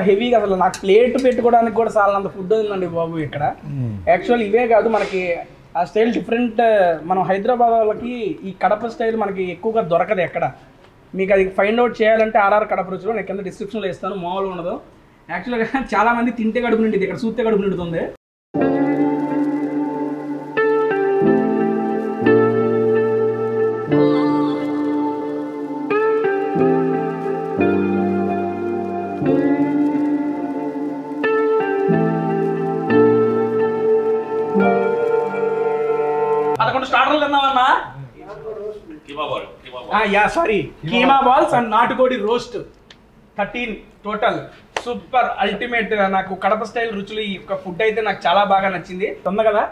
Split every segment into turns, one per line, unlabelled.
హెవీగా అసలు నాకు ప్లేట్ పెట్టుకోవడానికి కూడా చాలా అంత ఫుడ్ ఉందండి బాబు ఇక్కడ. యాక్చువల్ ఇవే కాదు మనకి ఆ స్టైల్ డిఫరెంట్. మనం హైదరాబాద్ వాళ్ళకి ఈ కడప స్టైల్ మనకి ఎక్కువగా దొరకదు ఎక్కడ. మీకు అది ఫైండ్ అవుట్ చేయాలంటే ఆర్ఆర్ కడప రుచిలో నేను కింద డిస్క్రిప్షన్లో ఇస్తాను. మామూలుగా ఉండదు. యాక్చువల్గా చాలామంది తింటే కడుపు నిండిది, ఇక్కడ చూస్తే కడుపు నిండుతుంది. స్టార్టర్లు తిన్నామన్నా, సారీ కీమా బాల్స్ అండ్ నాటుకోడి రోస్ట్ 13 టోటల్. Super ultimate. నాకు కడప స్టైల్ రుచులు ఈ యొక్క ఫుడ్ అయితే నాకు చాలా బాగా నచ్చింది. తొందర కదా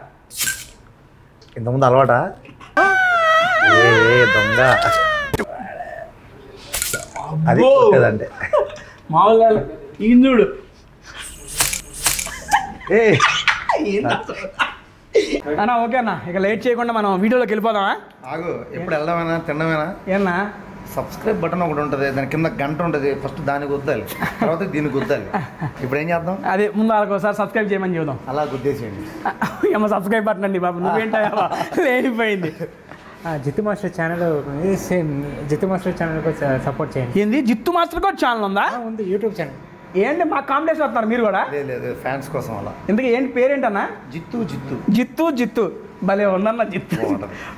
ఇంతకుముందు అలవాట దొంగ అంటే
మామూలుగా ఇంజుడు అన్నా. ఓకే అన్న, ఇక లేట్ చేయకుండా మనం వీడియోలోకి వెళ్ళిపోదామా?
ఆగు, ఎప్పుడు వెళ్దామేనా తినమేనా?
ఏమన్నా
సబ్స్క్రైబ్ బటన్ ఒకటి ఉంటుంది, దాని కింద గంట ఉంటుంది. ఫస్ట్ దానికి గుద్దాలి, తర్వాత దీనికి గుద్దాలి. ఇప్పుడు ఏం చేద్దాం? అదే
ముందు వాళ్ళకి ఒకసారి సబ్స్క్రైబ్ చేయమని చూద్దాం.
అలా గుద్దేసేయండి.
ఏమో సబ్స్క్రైబ్ బటన్ అండి బాబు, నువ్వేంటా లేనిపోయింది.
జిత్తు మాస్టర్ ఛానల్ సేమ్ జిత్తు మాస్టర్ ఛానల్ సపోర్ట్ చేయండి.
ఏంది జిత్తు మాస్టర్ కూడా ఛానల్ ఉందా?
ఉంది, యూట్యూబ్ ఛానల్.
ఏంటి మా కాంపిటీషన్ వస్తున్నారు మీరు కూడా?
లేదు, ఫ్యాన్స్ కోసం అలా.
ఎందుకు ఏంటి పేరేంటన్నా?
జిత్తు
భలే ఉందన్న జిత్తు.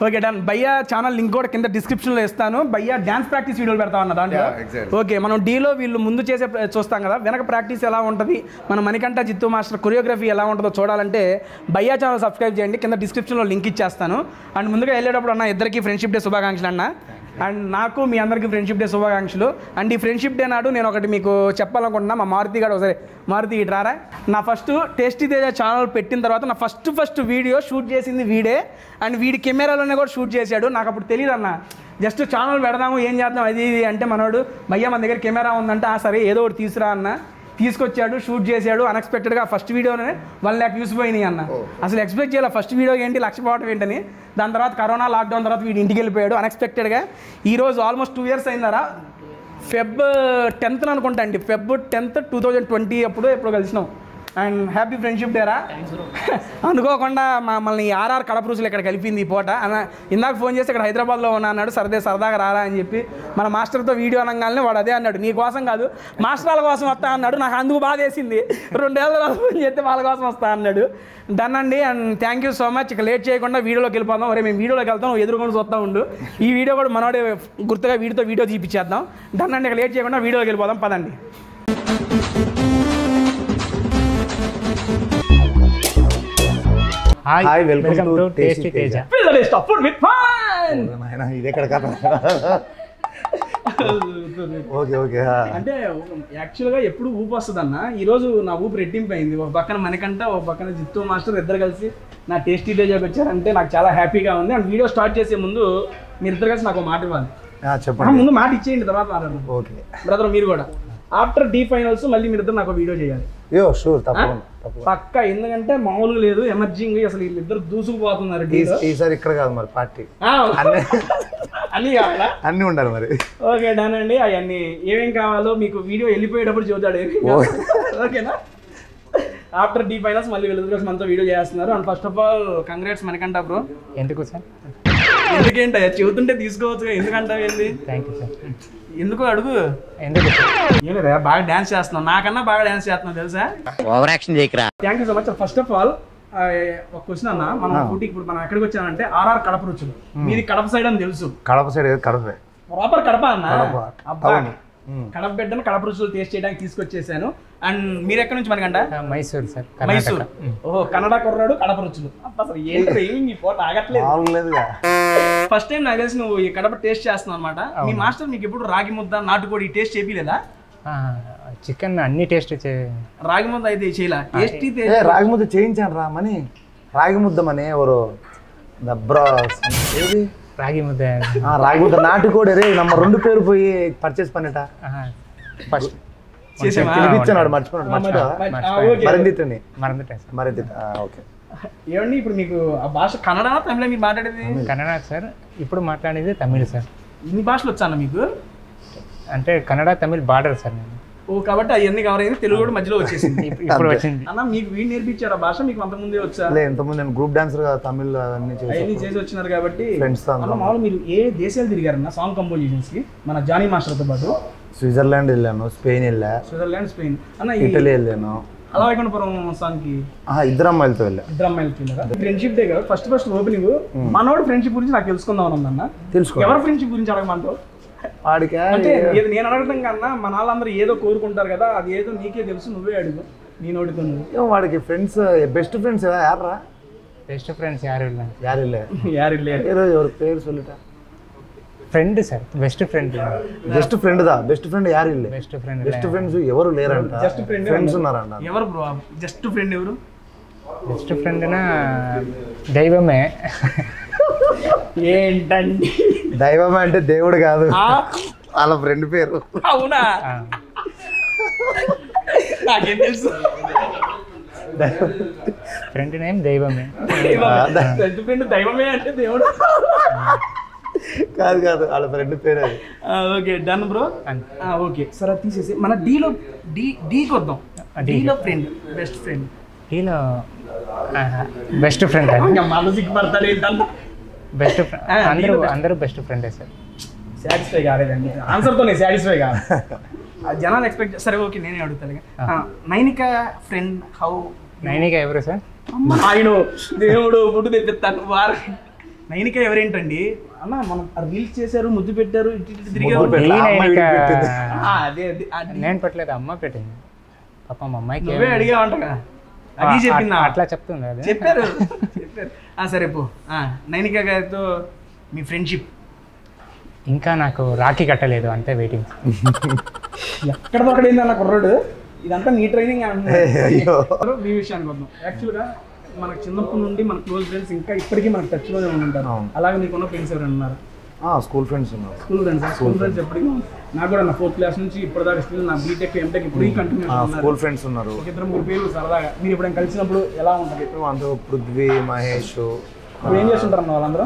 Okay done. భయ్యా ఛానల్ లింక్ కూడా కింద డిస్క్రిప్షన్లో ఇస్తాను. భయ్యా డ్యాన్స్ ప్రాక్టీస్ వీడియోలు పెడతామన్న దాంట్లో. ఓకే, మనం డీలో వీళ్ళు ముందు చేసే చూస్తాం కదా, వెనక ప్రాక్టీస్ ఎలా ఉంటుంది, మన మణికంఠ జిత్తు మాస్టర్ కొరియోగ్రఫీ ఎలా ఉంటుందో చూడాలంటే భయ్యా ఛానల్ సబ్స్క్రైబ్ చేయండి. కింద డిస్క్రిప్షన్లో లింక్ ఇచ్చేస్తాను. అండ్ ముందుగా వెళ్ళేటప్పుడు అన్న ఇద్దరికి ఫ్రెండ్షిప్ డే శుభాకాంక్షలు అన్న. అండ్ నాకు మీ అందరికీ ఫ్రెండ్షిప్ డే శుభాకాంక్షలు. అండ్ ఈ ఫ్రెండ్షిప్ డే నాడు నేను ఒకటి మీకు చెప్పాలనుకుంటున్నా. మా మారుతి గారు ఒకసారి, మారుతి ఇటు రారా. నా ఫస్ట్ టేస్టీ తేజ ఛానల్ పెట్టిన తర్వాత నా ఫస్ట్ వీడియో షూట్ చేసింది వీడే. అండ్ వీడి కెమెరాలోనే కూడా షూట్ చేశాడు. నాకు అప్పుడు తెలియదు అన్న, జస్ట్ ఛానల్ పెడదాము ఏం చేద్దాం అది ఇది అంటే మనోడు భయ్యా మన దగ్గర కెమెరా ఉందంటే సరే ఏదో ఒకటి తీసుకురా అన్న. తీసుకొచ్చాడు, షూట్ చేశాడు. అన్ఎక్స్పెక్టెడ్గా ఫస్ట్ వీడియోనే 1 lakh వ్యూస్ పోయినాయి అన్న. అసలు ఎక్స్పెక్ట్ చేయాలి ఫస్ట్ వీడియో ఏంటి 1 lakh పోవటం ఏంటని. దాని తర్వాత కరోనా లాక్డౌన్ తర్వాత వీడు ఇంటికి వెళ్ళిపోయాడు అన్ఎక్స్పెక్టెడ్గా. ఈరోజు ఆల్మోస్ట్ 2 years అయిందారా. Feb 10th అనుకుంటా అండి, Feb 10th 2020 ఎప్పుడు కలిసినాం. అండ్ హ్యాపీ ఫ్రెండ్షిప్ డేరా. అనుకోకుండా మమ్మల్ని ఆర్ఆర్ కడప రుచులు ఇక్కడ కలిపింది ఈ పూట. ఇందాక ఫోన్ చేసి ఇక్కడ హైదరాబాద్లో ఉన్నా అన్నాడు. సరదాగా రారా అని చెప్పి మన మాస్టర్తో వీడియో అనగానే వాడు అదే అన్నాడు, నీ కోసం కాదు మాస్టర్ల కోసం వస్తా అన్నాడు. నాకు అందుకు బాధ వేసింది. 2 ఏళ్ళ తర్వాత ఫోన్ చేస్తే వాళ్ళ కోసం వస్తా అన్నాడు. డన్ అండి. And thank you so much. ఇక లేట్ చేయకుండా వీడియోలోకి వెళ్ళిపోదాం. ఒరే మేము వీడియోలోకి వెళ్తాం, ఎదురుకొని చూస్తూ ఉండు. ఈ వీడియో కూడా మనోడే గుర్తుగా వీడియో చూపించేద్దాం. డన్ అండి. ఇక లేట్ చేయకుండా వీడియోలోకి వెళ్ళిపోదాం, పదండి.
Hi, welcome to tasty Teja.
ఇది ఎక్కడ కథ? ఓకే.
అంటే యాక్చువల్గా ఎప్పుడు ఊపు వస్తుంది అన్న. ఈరోజు నా ఊపు రెట్టింపు అయింది. ఒక పక్కన మణికంఠ, ఒక పక్కన జిత్తు మాస్టర్ ఇద్దరు కలిసి నా టేస్టీ తేజకి వచ్చారంటే నాకు చాలా హ్యాపీగా ఉంది. అండ్ వీడియో స్టార్ట్ చేసే ముందు మీరు ఇద్దరు కలిసి నాకు ఒక మాట ఇవ్వాలి.
చెప్పండి.
ముందు మాట ఇచ్చేయండి, తర్వాత మాట్లాడదాం.
ఓకే
బ్రదర్, మీరు కూడా ఆఫ్టర్ డీ ఫైనల్స్ మళ్ళీ మీరు ఇద్దరు నాకు వీడియో చేయాలి పక్కా. ఎందుకంటే మామూలుగా లేదు, ఎమర్జింగ్. అసలు వీళ్ళిద్దరు దూసుకుపోతున్నారు.
ఈసారి ఇక్కడ కాదు మరి పార్టీ
అన్నీ కావాలా?
అన్నీ ఉండాలి మరి.
ఓకే డన్ అండి. అవన్నీ ఏమేం కావాలో మీకు వీడియో వెళ్ళిపోయేటప్పుడు చూద్దాడు. ఓకేనా? ఆఫ్టర్ డీ ఫైనల్స్ మళ్ళీ వీళ్ళిద్దరు మనతో వీడియో చేస్తున్నారు. And first of all congrats Manikanta bro.
ఎందుకు సార్?
ఎందుకేంట చెబుతుంటే తీసుకోవచ్చు, ఎందుకంటావు ఏంది?
Thank you sir.
ఎందుకు అడుగు.
ఎందుకు?
ఏం లేదా, బాగా డాన్స్ చేస్తున్నావు, నాకన్నా బాగా డాన్స్ చేస్తున్నావు తెలుసా.
ఓవర్ యాక్షన్ చేయకరా.
Thank you so much. First of all ఒక క్వశ్చన్ అన్న, మనం ఫుడ్ ఇప్పుడు మనం ఎక్కడికి వచ్చామంటే ఆర్ఆర్ కడప రుచులు. మీది కడప సైడ్ అని తెలుసు.
కడప సైడ్ కడపే,
ప్రాపర్ కడప అన్న. కడప బిడ్డను కడప రుచులు టేస్ట్ చేయడానికి తీసుకొచ్చేసాను. అండ్ మీరు ఎక్కడి నుంచి మనకంట?
మైసూర్ సార్.
మైసూర్. ఓహో, కన్నడ కుర్రాడు కడప రుచులు. అసలు ఏంటి ఈ ఫోటో ఆగట్లేదు. ఫస్ట్ టైం నాకు తెలిసి నువ్వు ఈ కడప టేస్ట్ చేస్తున్నావు అనమాట. మీ మాస్టర్ మీకు ఎప్పుడు రాగి ముద్ద, నాటుకోడి టేస్ట్ చేయలేదా?
చికెన్ అన్ని టేస్ట్.
రాగి ముద్ద అయితే చేయలా? టేస్టీ
రాగి ముద్ద చేయించాను రా మని. రాగి ముద్ద మని ఎవరు
రాగి ముద్ద,
రాగి ముద్ద, నాటుకోడి రే నమ్మ 2 పేరు పోయి పర్చేస్ పన్నట
ఫస్ట్
పిలిపించాడు.
ఏమండి ఇప్పుడు మీకు ఆ భాష కన్నడ తమిళ మీరు మాట్లాడేది?
కన్నడ సార్. ఇప్పుడు మాట్లాడేది తమిళ్ సార్.
ఇన్ని భాషలు వచ్చాను మీకు?
అంటే కన్నడ తమిళ్ బార్డర్ సార్. నేను
ఓ కాబట్టి అవన్నీ కవర్ అయింది, తెలుగు కూడా మధ్యలో వచ్చేసింది.
ఇప్పుడు వచ్చింది.
అన్న మీకు వీడు నేర్పించాడు ఆ భాష, మీకు అంతకుముందే వచ్చా?
ఇంతకుముందు నేను గ్రూప్ డాన్సర్ తమిళ్ అవన్నీ
చేసి వచ్చినారు కాబట్టి.
ఫ్రెండ్స్
మామూలు మీరు ఏ దేశాలు తిరిగారన్న సాంగ్ కంపోజిషన్స్ కి మన జానీ మాస్టర్తో పాటు?
స్విట్జర్లాండ్ వెళ్ళాను, స్పెయిన్ వెళ్ళా,
స్విట్జర్లాండ్, స్పెయిన్. అన్న
ఇటలీ వెళ్ళాను.
అలా వైకుంఠపురం సాంగ్ కి
ఇద్దరు అమ్మాయిలతో వెళ్ళా.
ఇద్దరు అమ్మాయిలకి వెళ్ళారా? ఫ్రెండ్షిప్ డే కదా ఫస్ట్ ఓపెనింగ్. మనోడు ఫ్రెండ్షిప్ గురించి నాకు తెలుసుకుందాం అని ఉందన్న. ఎవరి ఫ్రెండ్షిప్ గురించి అడగమంటావు?
వాడికి
అంటే నేను అడగటం కన్నా మన వాళ్ళందరూ ఏదో కోరుకుంటారు కదా, అది ఏదో నీకే తెలుసు, నువ్వే అడుగు. నేను అడుగుతున్నాను.
వాడికి ఫ్రెండ్స్ బెస్ట్ ఫ్రెండ్స్ యారా?
బెస్ట్ ఫ్రెండ్స్ యారిల్లా
ఎవరి పేరు சொல்லிட்டா?
Friend sir, best friend.
Best friend దా, బెస్ట్ ఫ్రెండ్ యారు ఇల్లే.
బెస్ట్ ఫ్రెండ్,
బెస్ట్ ఫ్రెండ్స్ ఎవరు లేరంట.
జస్ట్
ఫ్రెండ్స్ ఉన్నారంట.
ఎవరు బ్రో జస్ట్ ఫ్రెండ్? ఎవరు
బెస్ట్ ఫ్రెండ్ నా దైవమే.
ఏంటండి
దైవం అంటే దేవుడు కాదు, వాళ్ళ ఫ్రెండ్ పేరు.
అవునా? నాకేం తెలుసు.
ఫ్రెండ్ నేమ్ దైవమే.
ఫ్రెండ్ దైవమే అంటే దేవుడు
కాదు వాళ్ళ ఫ్రెండ్ పేరు అది.
Okay done bro. ఓకే సరే తీసేసి మన డీలో డీకి వద్దాం. డీలో ఫ్రెండ్, బెస్ట్ ఫ్రెండ్.
డీలో బెస్ట్ ఫ్రెండ్
సిగ్గుపడతాడు ఏంటన్నా?
బెస్ట్ ఫ్రెండ్ అందరూ బెస్ట్ ఫ్రెండే సార్.
సాటిస్ఫై కాలేదండి ఆన్సర్తో, నేను సాటిస్ఫై కాదు. జనాలు ఎక్స్పెక్ట్. సరే ఓకే నేనే అడుగుతాను. Nainika friend how?
నైనిక ఎవరు సార్?
ఆయన దేవుడు ఫుడ్ తెప్పిస్తాను వారు. నైనిక ఎవరేంటండి అన్న? మనం రీల్స్ చేశారు, ముద్దు పెట్టారు, ఇటు తిరిగారు.
నేను పెట్టలేదు, అమ్మ పెట్టింది. పాప మా అమ్మాయికి
నువ్వే అడిగావంట. అది చెప్పిందా?
అట్లా చెప్తుంది అది.
చెప్పారు. సరే పో. నైనిక గారితో మీ ఫ్రెండ్షిప్
ఇంకా నాకు రాఖీ కట్టలేదు, అంతే వెయిటింగ్.
ఎక్కడ దొరకడింది అన్న కుర్రాడు? ఇదంతా నీ ట్రైనింగ్ అంటున్నారు. మీ విషయానికి వద్దాం. యాక్చువల్గా మనకు చిన్నప్పటి నుండి మన క్లోజ్ ఫ్రెండ్స్ ఇంకా ఇప్పటికీ మనకు టచ్లోనే ఉంటారు. అలాగే నీకున్న ఫ్రెండ్స్ ఎవరైనా ఉన్నారు?
స్కూల్ ఫ్రెండ్స్ ఉన్నారు.
స్కూల్ ఫ్రెండ్స్ ఎప్పటికీ నాకు కూడా నా 4th క్లాస్ నుంచి ఇప్పటిదాకా స్టిల్ నా బీటెక్ ఎంటెక్ ఇప్పుడు కంటిన్యూ.
స్కూల్ ఫ్రెండ్స్ ఉన్నారు.
ఇద్దరు ముగ్గురు పేర్లు సరదాగా. మీరు ఎప్పుడైనా కలిసినప్పుడు ఎలా ఉంటుంది?
అందరూ పృథ్వీ, మహేష్.
ఇప్పుడు ఏం చేస్తుంటారు అన్న వాళ్ళందరూ?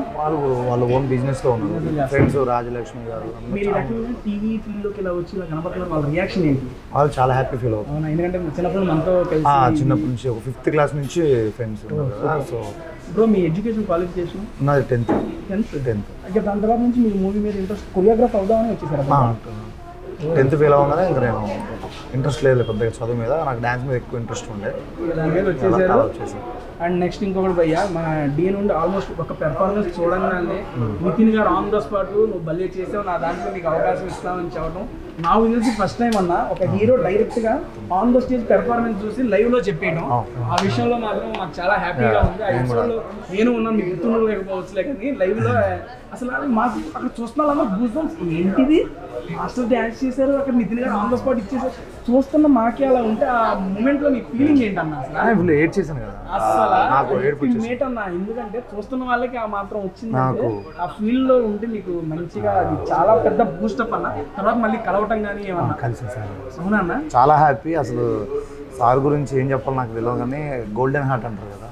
వాళ్ళు ఓన్ బిజినెస్ లో ఉన్నారు. ఫ్రెండ్స్ రాజలక్ష్మి గారు.
మీరు టీవీ ఫీల్డ్లోకి ఇలా వచ్చి ఇలా కనపడుతున్నారు, వాళ్ళ రియాక్షన్ ఏంటి?
వాళ్ళు చాలా హ్యాపీ ఫీల్ అవుతారు.
అవునా? ఎందుకంటే చిన్నప్పుడు మనతో కలిసి
చిన్నప్పటి నుంచి ఒక 5th క్లాస్ నుంచి ఫ్రెండ్స్ ఉన్నారు. సో
బ్రో మీ ఎడ్యుకేషన్ క్వాలిఫికేషన్?
నాది 10th.
ఇంకా దాని తర్వాత నుంచి మీరు మూవీ మీద ఇంట్రెస్ట్, కొరియోగ్రాఫ్ అవుదామని వచ్చేసారు?
10th ఫెయిల్ అవ్వగానే ఇంకా నేను ఇంట్రెస్ట్ లేదు పెద్దగా చదువు మీద, నాకు డ్యాన్స్ మీద ఎక్కువ ఇంట్రెస్ట్ ఉండే,
దాని మీద వచ్చేసారు. అండ్ నెక్స్ట్ ఇంకొకటి భయ్యా, మన డీ నుండి ఆల్మోస్ట్ ఒక పెర్ఫార్మెన్స్ చూడంగానే నితిన్ గారు ఆన్ ద స్పాట్ నువ్వు భలే చేసావు, నా దాంట్లో నీకు అవకాశం ఇస్తామని చెప్పడం నాకు తెలిసి ఫస్ట్ టైం అన్న. ఒక హీరో డైరెక్ట్గా ఆన్ ద స్టేజ్ పెర్ఫార్మెన్స్ చూసి లైవ్లో చెప్పేయడం, ఆ విషయంలో మాత్రం మాకు చాలా హ్యాపీగా ఉంది. ఆ విషయంలో నేను ఉన్నాను, మీకు గుర్తుండ లేకపోవచ్చులే కానీ లైవ్లో అసలు మాకు అక్కడ చూస్తున్న వాళ్ళందరూ గూస్బంప్స్, ఏంటిది మాస్టర్ డ్యాన్స్ చేశారు, అక్కడ నితిన్ గారు ఆన్ ద స్పాట్ ఇచ్చేసారు, చూస్తున్న మాకే అలా ఉంటే ఆ మూమెంట్లో మీకు ఫీలింగ్ ఏంటన్నా? అసలు
ఏడ్ చేశాను కదా
అసలు మేట్ అన్న, ఎందుకంటే చూస్తున్న వాళ్ళకి ఆ మాత్రం వచ్చిందంటే ఆ ఫీల్డ్ లో ఉంటే మీకు మంచిగా అది చాలా పెద్ద బూస్టప్ అన్న. తర్వాత మళ్ళీ కలవటం కానీ ఏమన్నా
కలిసి సార్?
అవునా అన్న?
చాలా హ్యాపీ. అసలు సార్ గురించి ఏం చెప్పాలి నాకు తెలియదు కానీ గోల్డెన్ హార్ట్ అంటారు కదా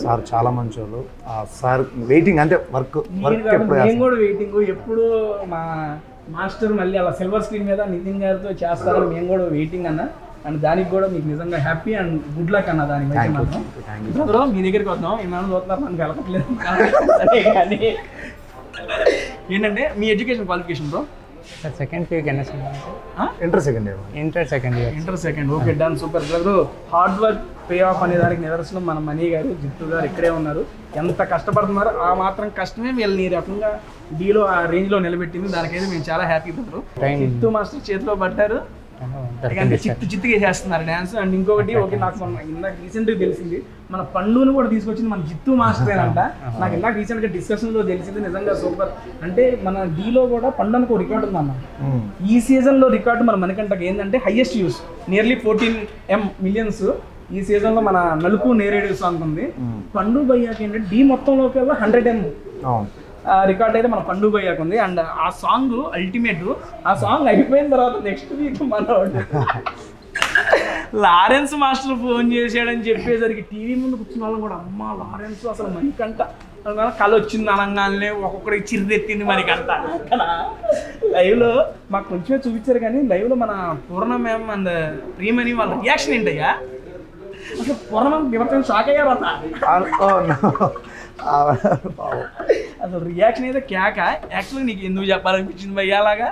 సార్, చాలా మంచి వాళ్ళు. సార్ వెయిటింగ్ అంటే వర్క్
నేను కూడా వెయిటింగ్ ఎప్పుడు మా మాస్టర్ మళ్ళీ అలా సిల్వర్ స్క్రీన్ మీద నితిన్ గారితో చేస్తారని మేము కూడా వెయిటింగ్ అన్న. అండ్ దానికి కూడా మీకు నిజంగా హ్యాపీ అండ్ గుడ్ లక్ అన్న. దానికి మాత్రం మీ దగ్గరికి వద్దాం, ఏమైనా చూస్తున్నారు మనకు వెళ్ళట్లేదు కానీ ఏంటంటే మీ education qualification bro?
Second year
inter second year.
Okay done, super brother. Hard work pay off అనే దానికి నిదర్శనం మన మనీ గారు, జిత్తు గారు ఇక్కడే ఉన్నారు. ఎంత కష్టపడుతున్నారో ఆ మాత్రం కష్టమే వీళ్ళని ఈ రకంగా డీలో ఆ రేంజ్లో నిలబెట్టింది. దానికైతే మేము చాలా హ్యాపీ బ్రదర్. జిత్తు మాస్టర్ చేతిలో పడ్డారు, చిత్తుగా చేస్తున్నారు డ్యాన్స్. అండ్ ఇంకొకటి ఓకే, నాకు ఇందాక రీసెంట్గా తెలిసింది మన పండుని కూడా తీసుకొచ్చింది మన జిత్తు మాస్టర్ అంట. నాకు ఇందాక రీసెంట్గా డిస్కషన్లో తెలిసింది, నిజంగా సూపర్. అంటే మన డీలో కూడా పండుగకు రికార్డు ఉందన్న. ఈ సీజన్లో రికార్డు మన మణికంఠకి ఏంటంటే హైయెస్ట్ యూస్ నియర్లీ 14 million. ఈ సీజన్లో మన నలుపు నేరేడు సాంగ్ ఉంది. పండు భయ్యాకి ఏంటంటే డీ మొత్తంలోకి 100 M రికార్డ్ అయితే మన పండు భయ్యాకు ఉంది. అండ్ ఆ సాంగ్ అల్టిమేట్. ఆ సాంగ్ అయిపోయిన తర్వాత నెక్స్ట్ వీక్ మనోడు లారెన్స్ మాస్టర్ ఫోన్ చేశాడని చెప్పేసరికి టీవీ ముందు కూర్చున్న వాళ్ళం కూడా అమ్మ లారెన్స్ అసలు మణికంఠ కళ వచ్చింది అనగానే ఒక్కొక్కడికి చిరుదెత్తింది మనకంట. లైవ్లో మాకు కొంచెమే చూపించారు కానీ లైవ్లో మన పూర్ణ మ్యామ్ అండ్ ప్రియమణి వాళ్ళ రియాక్షన్ ఏంటయ్యా? అసలు పూర్ణ మ్యామ్ వివర్తం షాక్ అయ్యారు అన్న. అసలు రియాక్షన్ అయితే కేక. యాక్చువల్గా నీకు ఎందుకు చెప్పాలనిపించింది భయ్యా అలాగా?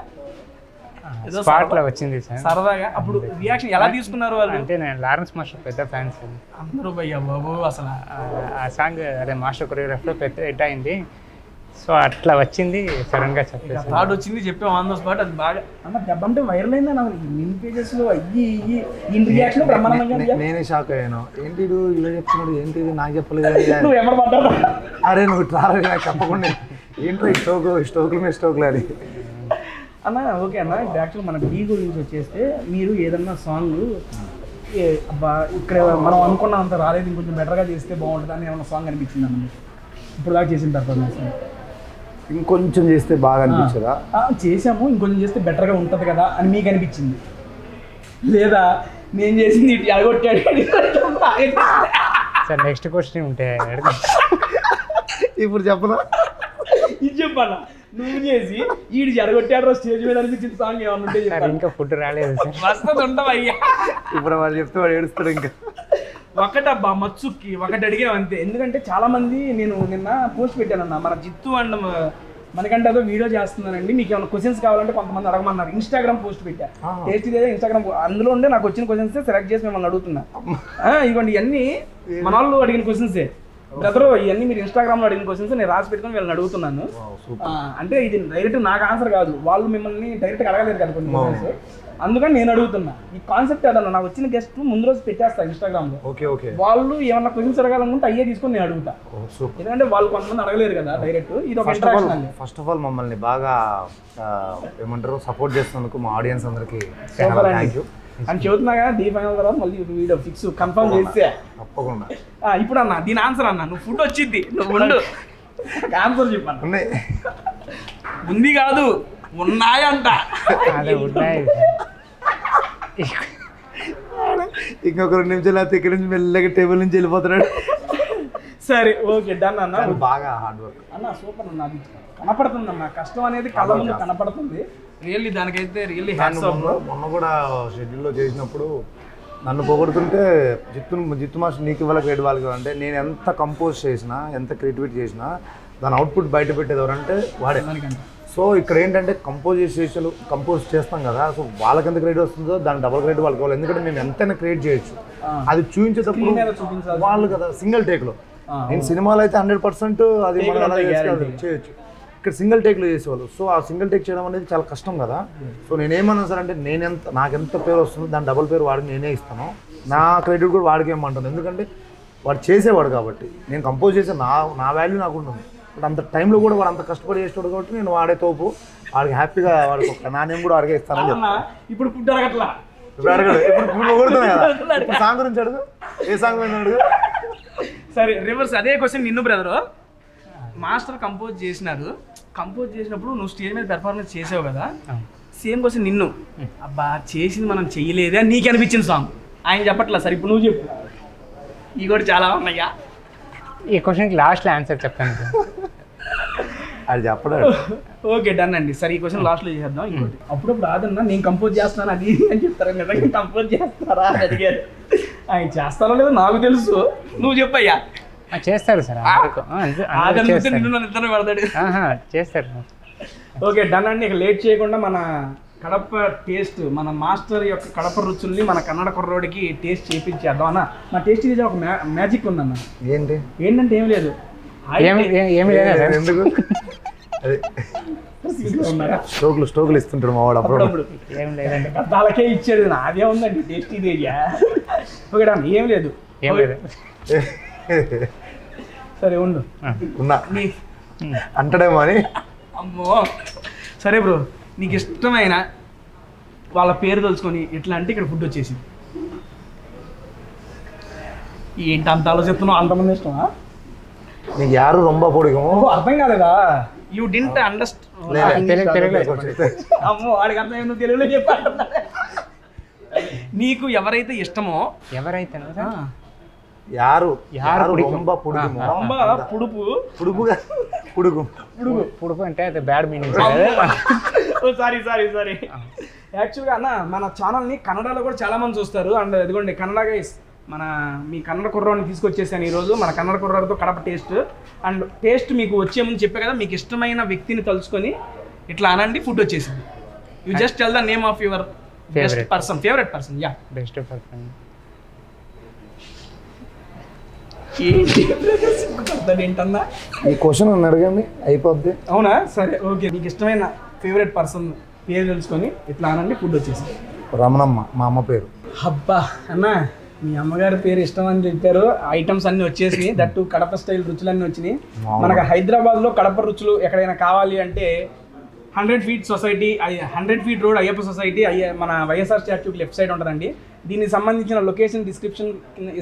స్పాట్లో వచ్చింది సార్
సరదాగా. అప్పుడు రియాక్షన్ ఎలా తీసుకున్నారు వాళ్ళు?
అంటే నేను లారెన్స్ మాస్టర్ పెద్ద ఫ్యాన్స్
అందరూ భయ్యా బాబు అసలు
ఆ సాంగ్ అదే మాస్టర్ కొరియోగ్రాఫ్లో పెద్ద హిట్ అయింది. సో అట్లా వచ్చింది సడన్గా చెప్పేసి
థాట్ వచ్చింది చెప్పాము ఆన్ ద స్పాట్. అది బాగా అన్న దెబ్బ అంటే వైరల్ అయింది అన్న. మిన్ పేజెస్లో అయ్యి ఈ రియాక్షన్ బ్రహ్మాండంగా.
నేనే షాక్ అయ్యాను. ఏంటి ఇలా చెప్తున్నాడు, ఏంటి నాకు చెప్పలేదు.
నువ్వు ఎవరు పడ్డావు?
అరే నువ్వు ట్రావెల్ నాకు చెప్పకుండా ఏంటో స్టోకుల మీద స్టోకులు అని
అన్న. ఓకే అన్న, ఇప్పుడు యాక్చువల్ మన బీ గురించి వచ్చేస్తే మీరు ఏదన్నా సాంగ్ అబ్బా ఇక్కడ మనం అనుకున్నంత రాలేదు, ఇంకొంచెం బెటర్గా చేస్తే బాగుంటుంది అని ఏమన్నా సాంగ్ అనిపించింది అన్న ఇప్పుడు దాకా చేసిన పర్ఫార్మెన్స్?
ఇంకొంచెం చేస్తే బాగా అనిపించదా?
చేసాము, ఇంకొంచెం చేస్తే బెటర్గా ఉంటుంది కదా అని మీకు అనిపించింది లేదా? నేను చేసింది ఇటు ఎడగొట్టాడు.
సార్ నెక్స్ట్ క్వశ్చన్ ఉంటే
ఇప్పుడు చెప్పనా?
ఇది చెప్పాలా? నువ్వు చేసి ఈడు జరగొట్టాడు స్టేజ్ మీద అనిపించిన సాంగ్ ఏమన్నా ఉంటే చెప్పాలి.
ఇంకా ఫుడ్ రాలేదు సార్.
వస్తుంది ఉంటావు అయ్యా.
ఇప్పుడు వాడు చెప్తే వాడు ఏడుస్తాడు. ఇంకా
ఒకటబ్బా మచ్చుక్కి ఒకటి అడిగాం అంతే. ఎందుకంటే చాలా మంది నేను నిన్న పోస్ట్ పెట్టానన్న మన జిత్తు అండ్ మనకంటే అదో వీడియో చేస్తున్నానండి, మీకు ఏమైనా క్వశ్చన్స్ కావాలంటే కొంతమంది అడగమన్నారు. ఇన్స్టాగ్రామ్ పోస్ట్ పెట్టా, టేస్ట్ లేదా ఇన్స్టాగ్రామ్. అందులో ఉండే నాకు వచ్చిన క్వశ్చన్స్ సెలెక్ట్ చేసి మిమ్మల్ని అడుగుతున్నా. ఇవ్వండి ఇవన్నీ మన వాళ్ళు అడిగిన క్వశ్చన్స్. బ్రదర్ ఇవన్నీ మీరు ఇన్స్టాగ్రామ్లో అడిగిన క్వశ్చన్స్ నేను రాసి పెట్టుకొని వీళ్ళని అడుగుతున్నాను. అంటే ఇది డైరెక్ట్ నాకు ఆన్సర్ కాదు, వాళ్ళు మిమ్మల్ని డైరెక్ట్గా అడగలేరు కదా కొన్ని క్వశ్చన్స్, అందుకని నేను అడుగుతున్నా. ఈ కాన్సెప్ట్ ఏదన్నా నాకు వచ్చిన గెస్ట్ ముందు రోజు పెట్టేస్తా ఇన్స్టాగ్రామ్లో. వాళ్ళు ఏమన్నా క్వశ్చన్స్ అడగాలనుకుంటే అయ్యే తీసుకొని నేను అడుగుతా. ఎందుకంటే వాళ్ళు కొంతమంది అడగలేరు కదా డైరెక్ట్. ఇది ఒక ఇంటరాక్షన్.
ఫస్ట్ ఆఫ్ ఆల్ మమ్మల్ని బాగా ఏమంటారు సపోర్ట్ చేస్తున్నందుకు మా ఆడియన్స్ అందరికి థ్యాంక్ యూ
అని చెబుతున్నాగా. డీ ఫైనల్ తర్వాత మళ్ళీ వీడియో ఫిక్స్ కన్ఫర్మ్ చేస్తే
తప్పకుండా.
ఇప్పుడు అన్న దీని ఆన్సర్ అన్న, నువ్వు ఫుడ్ వచ్చింది, నువ్వు ఉండు ఆన్సర్ చెప్పాను. ఉంది కాదు ఉన్నాయంట.
అదే ఉన్నాయి.
ఇంకొక 2 నిమిషాలు అయితే ఇక్కడ నుంచి మెల్లగా టేబుల్ నుంచి వెళ్ళిపోతున్నాడు.
సరే ఓకే డన్ అన్న.
బాగా హార్డ్ వర్క్
అన్న, సూపర్ అన్న. అది కనపడుతుంది అన్న, కష్టం అనేది కళ్ళ ముందు కనపడుతుంది. రియల్లీ దానికైతే రియల్లీ హ్యాట్స్ ఆఫ్.
మొన్న కూడా షెడ్యూల్లో చేసినప్పుడు నన్ను పొగుడుతుంటే జిత్తు మాస్టర్ నీకు ఇవ్వాలి క్రెడిట్ వాళ్ళకి అంటే నేను ఎంత కంపోజ్ చేసినా ఎంత క్రియేటివిటీ చేసినా దాని అవుట్పుట్ బయట పెట్టేది ఎవరంటే వాడే. సో ఇక్కడ ఏంటంటే కంపోజ్ చేస్తాం కదా, సో వాళ్ళకి ఎంత క్రెడిట్ వస్తుందో దాని డబుల్ క్రెడిట్ వాళ్ళకి కావాలి. ఎందుకంటే మేము ఎంతైనా క్రియేట్ చేయొచ్చు, అది చూపించేటప్పుడు వాళ్ళు కదా సింగిల్ టేక్లో. నేను సినిమాలో అయితే 100% అది చేయొచ్చు, ఇక్కడ సింగిల్ టేక్లో చేసేవాళ్ళు. సో ఆ సింగిల్ టేక్ చేయడం అనేది చాలా కష్టం కదా. సో నేనేమన్నా సార్ అంటే నాకు ఎంత పేరు వస్తుందో దాని డబుల్ పేరు వాడికి నేనే ఇస్తాను, నా క్రెడిట్ కూడా వాడికి ఏమంటాను. ఎందుకంటే వాడు చేసేవాడు కాబట్టి, నేను కంపోజ్ చేసే నా వాల్యూ నాకు ఉంటుంది. బట్ అంత టైంలో కూడా వాడు అంత కష్టపడి చేసేవాడు కాబట్టి నేను వాడే తోపు వాడికి హ్యాపీగా వాడికి ఒక నాణ్యం కూడా వాడికి ఇస్తానని చెప్తాను.
ఇప్పుడు ఫుడ్ అడగట్లా,
ఇప్పుడు అడగడు, ఇప్పుడు కొడుతున్నాయి కదా. ఇప్పుడు సాంగ్ గురించి అడుగు, ఏ సాంగ్ మీద అడుగు.
సరే రివర్స్ అదే క్వశ్చన్ నిన్ను బ్రదరు. మాస్టర్ కంపోజ్ చేసినప్పుడు నువ్వు స్టేజ్ మీద పెర్ఫార్మెన్స్ చేసావు కదా, సేమ్ క్వశ్చన్ నిన్ను. అబ్బా చేసింది మనం చెయ్యలేదే అని నీకు అనిపించిన సాంగ్ ఆయన చెప్పట్లా. సరే ఇప్పుడు నువ్వు చెప్పు, ఈ కూడా చాలా ఉన్నాయా.
ఈ క్వశ్చన్కి లాస్ట్లో ఆన్సర్ చెప్తాను.
అది చెప్పడు.
ఓకే డన్ అండి. సరే ఈ క్వశ్చన్ లాస్ట్లో చేద్దాం. ఇంకోటి అప్పుడప్పుడు రాదన్నా నేను కంపోజ్ చేస్తాను అది అని చెప్తారా, నిజంగా కంపోజ్ చేస్తారా అని అడిగారు. ఆయన చేస్తారో లేదో నాకు తెలుసు, నువ్వు చెప్పయ్యా.
చేస్తారు సార్,
నిద్ర పెడతాడు.
చేస్తారు.
ఓకే డన్ అండి. ఇక లేట్ చేయకుండా మన కడప టేస్ట్, మన మాస్టర్ యొక్క కడప రుచుల్ని మన కన్నడ కుర్రోడికి టేస్ట్ చేయించేద్దాం అన్న. మా టేస్ట్ ఇది ఒక మ్యాజిక్ ఉందన్న. ఏంటంటే ఏం లేదు,
ఎందుకు స్టోకులు ఇస్తుంటాడు మా వాడు అప్పుడు.
ఏం లేదండి,
వాళ్ళకే ఇచ్చాడు, నాదే ఉందండి టేస్ట్ ఇది. ఓకే డన్, ఏం లేదు. సరే ఉండు
ఉన్నా అంటాడేమో అని.
అమ్మో సరే బ్రో, నీకు ఇష్టమైన వాళ్ళ పేరు తెలుసుకొని ఎట్లా అంటే ఇక్కడ ఫుడ్ వచ్చేసింది. ఏంటి అంత ఆలోచిస్తున్నావు, అంతమంది ఇష్టమా
నీకు? యారు రొంబ పొడిగమో
అర్థం కాలేదా? You didn't understand. అమ్మో వాడికి అర్థం, నువ్వు తెలుగులో చెప్పాడు. నీకు ఎవరైతే ఇష్టమో
యారు
యారు
బొంబ పుడుగు
బొంబ పుడుపు
పుడుపుగా పుడుగు
పుడుపు అంటే అది బ్యాడ్ మీనింగ్
సారీ యాక్చువల్గా అన్న మన ఛానల్ని కన్నడలో కూడా చాలా మంది చూస్తారు. అండ్ ఇదిగోండి కన్నడ గైస్, మీ కన్నడ కుర్రాన్ని తీసుకొచ్చేసాను ఈరోజు. మన కన్నడ కుర్రాడితో కడప టేస్ట్. అండ్ టేస్ట్ మీకు వచ్చే ముందు చెప్పే కదా, మీకు ఇష్టమైన వ్యక్తిని తలుచుకొని ఇట్లా అనండి, ఫుడ్ వచ్చేసింది. You just tell the name of your favourite person. Yeah,
best person.
ఏంటన్నా
ఈ క్వశ్చన్ అడగండి అయిపోద్ది.
అవునా, సరే ఓకే. మీకు ఇష్టమైన ఫేవరెట్ పర్సన్ పేరు తెలుసుకొని ఇట్లా అనండి, ఫుడ్ వచ్చేసింది.
రమణమ్మ మా అమ్మ పేరు.
అబ్బా అన్న, మీ అమ్మగారి పేరు ఇష్టం అని చెప్పారు. ఐటమ్స్ అన్ని వచ్చేసినాయి, దట్టు కడప స్టైల్ రుచులన్నీ వచ్చినాయి. మనకు హైదరాబాద్లో కడప రుచులు ఎక్కడైనా కావాలి అంటే 100 feet society, 100 feet road Ayyappa society, మన వైఎస్ఆర్ స్టాట్యూకి లెఫ్ట్ సైడ్ ఉంటుందండి. దీనికి సంబంధించిన లొకేషన్ డిస్క్రిప్షన్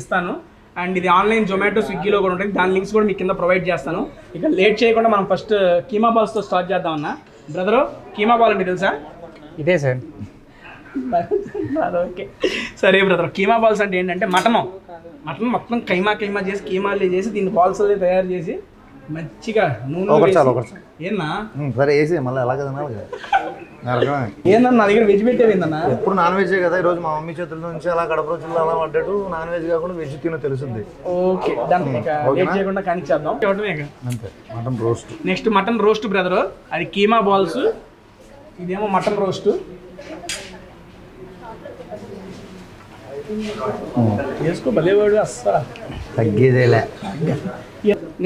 ఇస్తాను. అండ్ ఇది ఆన్లైన్ జొమాటో, స్విగ్గీలో కూడా ఉంటుంది. దాని లింక్స్ కూడా మీకు కింద ప్రొవైడ్ చేస్తాను. ఇక లేట్ చేయకుండా మనం ఫస్ట్ కీమా బాల్స్తో స్టార్ట్ చేద్దామన్నా. బ్రదరు, కీమా బాల్ అంటే తెలుసా?
ఇదే సార్.
ఓకే సరే బ్రదర్, కీమా బాల్స్ అంటే ఏంటంటే మటన్ మొత్తం కైమా చేసి కీమాలు చేసి దీన్ని బాల్స్ తయారు చేసి మంచిగా నూనె ఏనా
సరే వేసి మళ్ళీ ఎలాగ తినాలి
ఏందన్నా నా దగ్గర వెజ్ పెట్టేవిందన్నా.
ఎప్పుడు నాన్ వెజే కదా. ఈరోజు మా మమ్మీ చేతుల నుంచి అలా కడప రోజుల్లో అలా పడ్డాడు. నాన్ వెజ్ కాకుండా వెజ్ తినో తెలుస్తుంది.
ఓకే దాన్ని లేట్ చేయకుండా కానిచ్చేద్దాం.
అంతే, mutton roast.
Next mutton roast brother, అది కీమా బాల్స్, ఇదేమో మటన్ రోస్ట్. చేసుకో భలేవాడు అస్సలు
తగ్గేదేలే.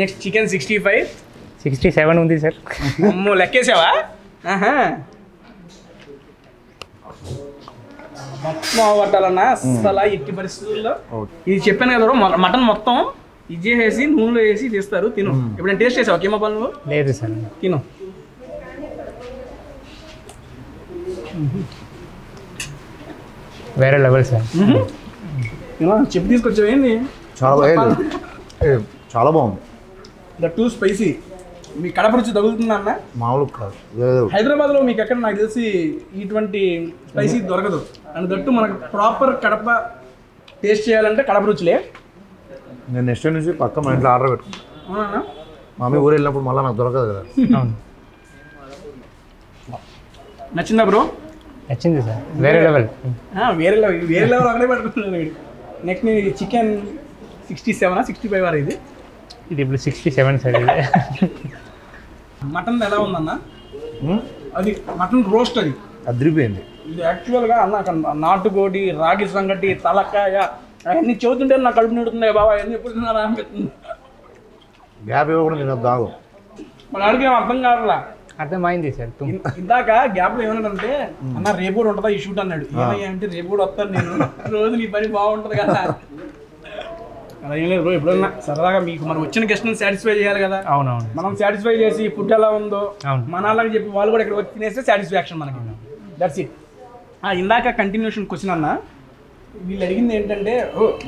Next chicken 65.
67 ఉంది సార్.
అమ్మో లెక్కేసావా? మొత్తం పట్టాలన్నా అస్సలు ఎట్టి పరిస్థితుల్లో. ఇది చెప్పాను కదా, మటన్ మొత్తం ఇది చేసేసి నూనెలో వేసి తీస్తారు. తిను. ఇప్పుడు టేస్ట్ చేసావా కీమా పాలు నువ్వు?
లేదు సార్.
తిను.
వేరే లెవెల్ సార్.
చెప్పు తీసుకొచ్చావు ఏంది?
చాలా బాగుంది.
Two spicy. మీ కడప రుచి తగులుతుందా అన్న?
మామూలు కాదు.
హైదరాబాద్లో మీకు ఎక్కడ నాకు తెలిసి ఇటువంటి స్పైసీ దొరకదు. అండ్ దట్టు మనకు ప్రాపర్ కడప టేస్ట్ చేయాలంటే కడప రుచులే.
నేను నెక్స్ట్ నుంచి పక్క మా ఇంట్లో ఆర్డర్ పెట్టుకున్నాను.
అవునా?
మమ్మీ ఊరు వెళ్ళినప్పుడు మళ్ళీ నాకు దొరకదు కదా.
నచ్చిందా బ్రో?
నచ్చింది సార్. వేరే లెవెల్.
వేరే లెవెల్ అక్కడే పెట్టుకుంటున్నాను. నెక్స్ట్ నేను చికెన్ 67 65 వారు ఇది
ఇప్పుడు 67 సార్. ఇది
మటన్ ఎలా ఉందన్న? అది మటన్ రోస్ట్, అది
అదిరిపోయింది.
ఇది యాక్చువల్గా అన్న నాటుకోడి, రాగి సంగటి, తలకాయ అవన్నీ చెబుతుంటే నాకు కడుపు నిడుతున్నాయి బాబా. అవన్నీ ఎప్పుడు తిన్నారా అనిపిస్తుంది.
గ్యాప్ ఇవ్వకుండా నేను దాగు
మన అడిగి అర్థం కావాలా.
అర్థమైంది సార్.
ఇందాక గ్యాప్లో ఏమన్నాడంటే అన్న రేపు కూడా ఉంటుందా ఈ షూట్ అన్నాడు. ఏమంటే రేపు కూడా వస్తాను నేను, రోజు నీ పని బాగుంటుంది కదా. అలా ఏం లేదు బ్రో, ఎప్పుడన్నా సరదాగా మీకు మనం వచ్చిన గెస్ట్ని సాటిస్ఫై చేయాలి కదా.
అవునవును.
మనం సాటిస్ఫై చేసి ఫుడ్ ఎలా ఉందో మన అలాగే చెప్పి వాళ్ళు కూడా ఇక్కడ వచ్చి తినేస్తే సాటిస్ఫాక్షన్ మనకి. That's it. ఇందాక కంటిన్యూషన్ క్వశ్చన్ అన్న, వీళ్ళు అడిగింది ఏంటంటే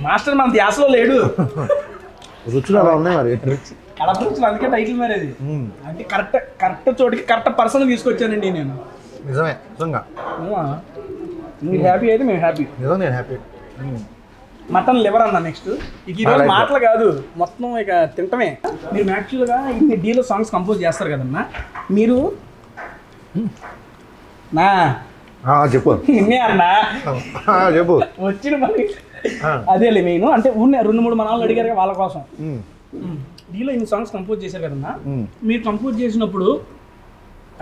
మాస్టర్ మన ధ్యాసలో లేడు.
రుచులు అలా ఉన్నాయి మరి.
కడప రుచులు, అందుకే టైటిల్ మరి అది. అంటే కరెక్ట్ చోటికి కరెక్ట్ పర్సన్ తీసుకొచ్చానండి నేను.
నిజమే, నిజంగా.
నువ్వు హ్యాపీ అయితే మేము హ్యాపీ.
నిజంగా నేను హ్యాపీ.
మటన్ లివర్ అన్న. నెక్స్ట్ ఇక ఈరోజు మాటలు కాదు, మొత్తం ఇక తింటమే. మీరు యాక్చువల్గా ఇన్ని డీలో సాంగ్స్ కంపోజ్ చేస్తారు కదన్నా మీరు. నా
చెప్పు.
నిన్నే అన్నా
చెప్పు.
వచ్చిన మరి అదేలే మెయిన్. అంటే ఊరినే 2-3 మనవాళ్ళు అడిగారు వాళ్ళ కోసం. డీలో ఇన్ని సాంగ్స్ కంపోజ్ చేశారు కదన్నా, మీరు కంపోజ్ చేసినప్పుడు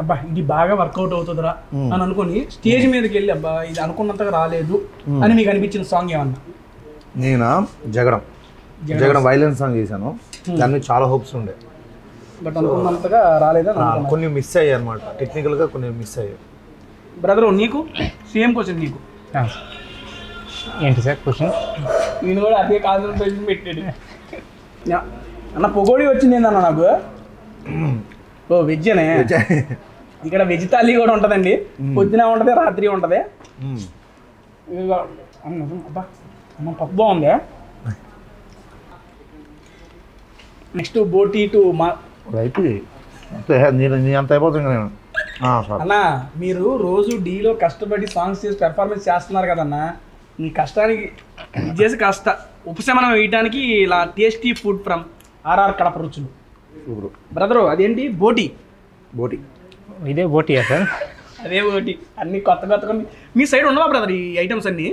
అబ్బా ఇది బాగా వర్కౌట్ అవుతుందిరా అని అనుకుని స్టేజ్ మీదకి వెళ్ళి అబ్బా ఇది అనుకున్నంతగా రాలేదు అని మీకు అనిపించిన సాంగ్ ఏమన్నా?
నేనా జగడం వైలెన్స్ సాంగ్ చేశాను. దాని మీద చాలా హోప్స్ ఉండే,
బట్ అనుకున్నంతగా రాలేదా?
కొన్ని మిస్ అయ్యాయి అనమాట. టెక్నికల్గా కొన్ని మిస్ అయ్యాయి.
బ్రదరు నీకు సేమ్ క్వశ్చన్ నీకు.
ఏంటి సార్ క్వశ్చన్?
నేను కూడా అదే కాన్సన్ట్రేషన్ పెట్టాడు అన్న. పొగోడి వచ్చింది ఏందన్న నాకు. ఓ వెజ్ అనే. ఇక్కడ వెజ్ థాలీ కూడా ఉంటుందండి. పొద్దున ఉంటుంది, రాత్రి ఉంటుంది. అబ్బా అమ్మ పప్పు బాగుంది. నెక్స్ట్ బోటీ టు మా
అయిపోయి అంత అయిపోతుంది నేను.
అన్న మీరు రోజు డీలో కష్టపడి సాంగ్స్ చేసి పెర్ఫార్మెన్స్ చేస్తున్నారు కదన్నా, నీ కష్టానికి ఇది చేసి కాస్త ఉపశమనం వేయడానికి ఇలా tasty food from RR Kadapa రుచులు. బ్రదరు అదేంటి బోటి
ఇదే బోటియా సార్?
అదే బోటి. అన్ని కొత్త కొత్తగా మీ సైడ్ ఉండవా బ్రదర్ ఈ ఐటమ్స్ అన్నీ?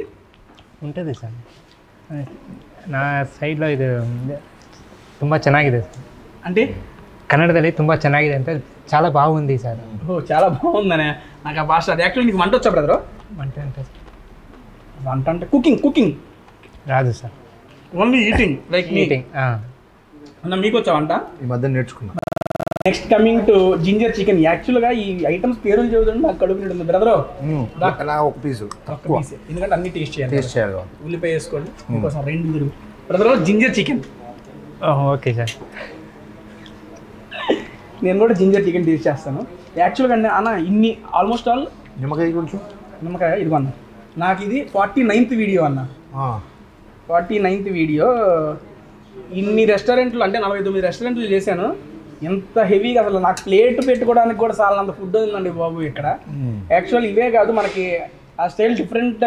ఉంటుంది ಸರ್. ನಾ ಸೈಡ್లో ಇದು ತುಂಬ ಚೆನ್ನಾಗಿದೆ ಸರ್.
అంటే
ಕನ್ನಡದಲ್ಲಿ ತುಂಬ ಚೆನ್ನಾಗಿದೆ ಅಂತ చాలా బాగుంది సార్.
ఓ చాలా బాగుందనే నాకు ఆ భాష. అది యాక్చువల్లీ నీకు వంట వచ్చా బ్రదరు? వంట అంటే కుకింగ్
రాదు sir.
Only eating like
eating.
అన్న మీకు వచ్చా వంట?
ఈ మధ్య నేర్చుకున్నా.
Next coming to ginger chicken. యాక్చువల్గా ఈ ఐటమ్స్ పేర్లు చదువుతుంటే నాకు కడుపు నిండుంది బ్రదరు.
ఒక పీసు
ఎందుకంటే అన్ని టేస్ట్
టేస్ట్ చేయాలి.
ఉల్లిపాయ వేసుకోండి మీకోసం 2 తిరుగు brother. Ginger chicken.
Okay sir.
నేను కూడా జింజర్ చికెన్ టేస్ట్ చేస్తాను. యాక్చువల్గా అండి అన్న ఇన్ని ఆల్మోస్ట్ ఆల్
నిమ్మకాయ కొంచెం
నిమ్మకాయ ఇదిగో అన్న. నాకు ఇది 49th వీడియో అన్న. 49th video. ఇన్ని రెస్టారెంట్లు అంటే 49 రెస్టారెంట్లు చేశాను. ఎంత హెవీగా అసలు నాకు ప్లేట్ పెట్టుకోవడానికి కూడా చాలంత ఫుడ్ ఉందండి బాబు ఇక్కడ. యాక్చువల్ ఇవే కాదు మనకి ఆ స్టైల్ డిఫరెంట్.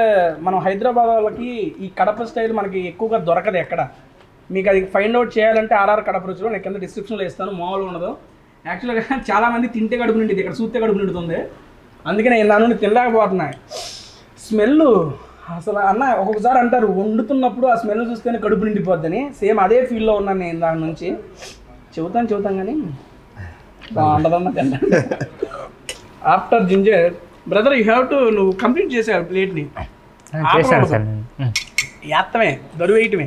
మనం హైదరాబాద్ వాళ్ళకి ఈ కడప స్టైల్ మనకి ఎక్కువగా దొరకదు ఎక్కడ. మీకు అది ఫైండ్ అవుట్ చేయాలంటే ఆర్ఆర్ కడప రుచులు నేను కింద డిస్క్రిప్షన్లో ఇస్తాను. మామూలుగా ఉండదు. యాక్చువల్గా చాలామంది తింటే కడుపు నిండిది, ఇక్కడ చూస్తే కడుపు నిండుతుంది. అందుకే నేను దాని తినలేకపోతున్నాయి. స్మెల్ అసలు అన్న ఒక్కొక్కసారి అంటారు వండుతున్నప్పుడు ఆ స్మెల్ చూస్తేనే కడుపు నిండిపోద్దని. సేమ్ అదే ఫీల్డ్లో ఉన్నాను నేను దాని నుంచి. చెబుతాం కానీ బాగుంటుందన్న తింటాను. After ginger brother you have to నువ్వు కంప్లీట్ చేసావు ప్లేట్ని.
చేశాను సార్.
యాత్తమే దరువు వేయటమే,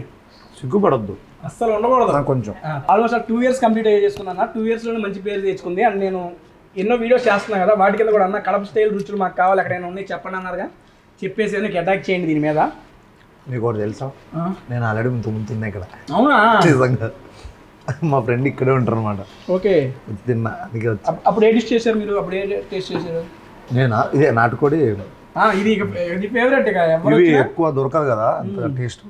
సిగ్గుపడద్దు
అస్సలు ఉండకూడదు.
కొంచెం
ఆల్మోస్ట్ 2 years కంప్లీట్ చేసుకున్నాను. 2 yearsలోనే మంచి పేరు తెచ్చుకుంది. అండ్ నేను ఎన్నో వీడియోస్ చేస్తున్నాను కదా, వాటి కింద కూడా అన్న కడప స్టైల్ రుచులు మాకు కావాలి ఎక్కడైనా ఉన్నాయి చెప్పండి అన్నారుగా. చెప్పేసి నీకు అటాక్ చేయండి దీని మీద.
మీకు ఒకటి తెలుసా, నేను ఆల్రెడీ తిన్నా ఇక్కడ.
అవునా?
నిజంగా మా ఫ్రెండ్ ఇక్కడే ఉంటారు అనమాట.
ఓకే
తిన్నా అందుకే వచ్చి.
అప్పుడు ఏ డిష్ చేశారు మీరు? అప్పుడు ఏ టేస్ట్ చేశారు?
నేనా ఇదే నాటుకోడి.
ఇది ఫేవరెట్.
ఇవి ఎక్కువ దొరకదు కదా అంత టేస్ట్.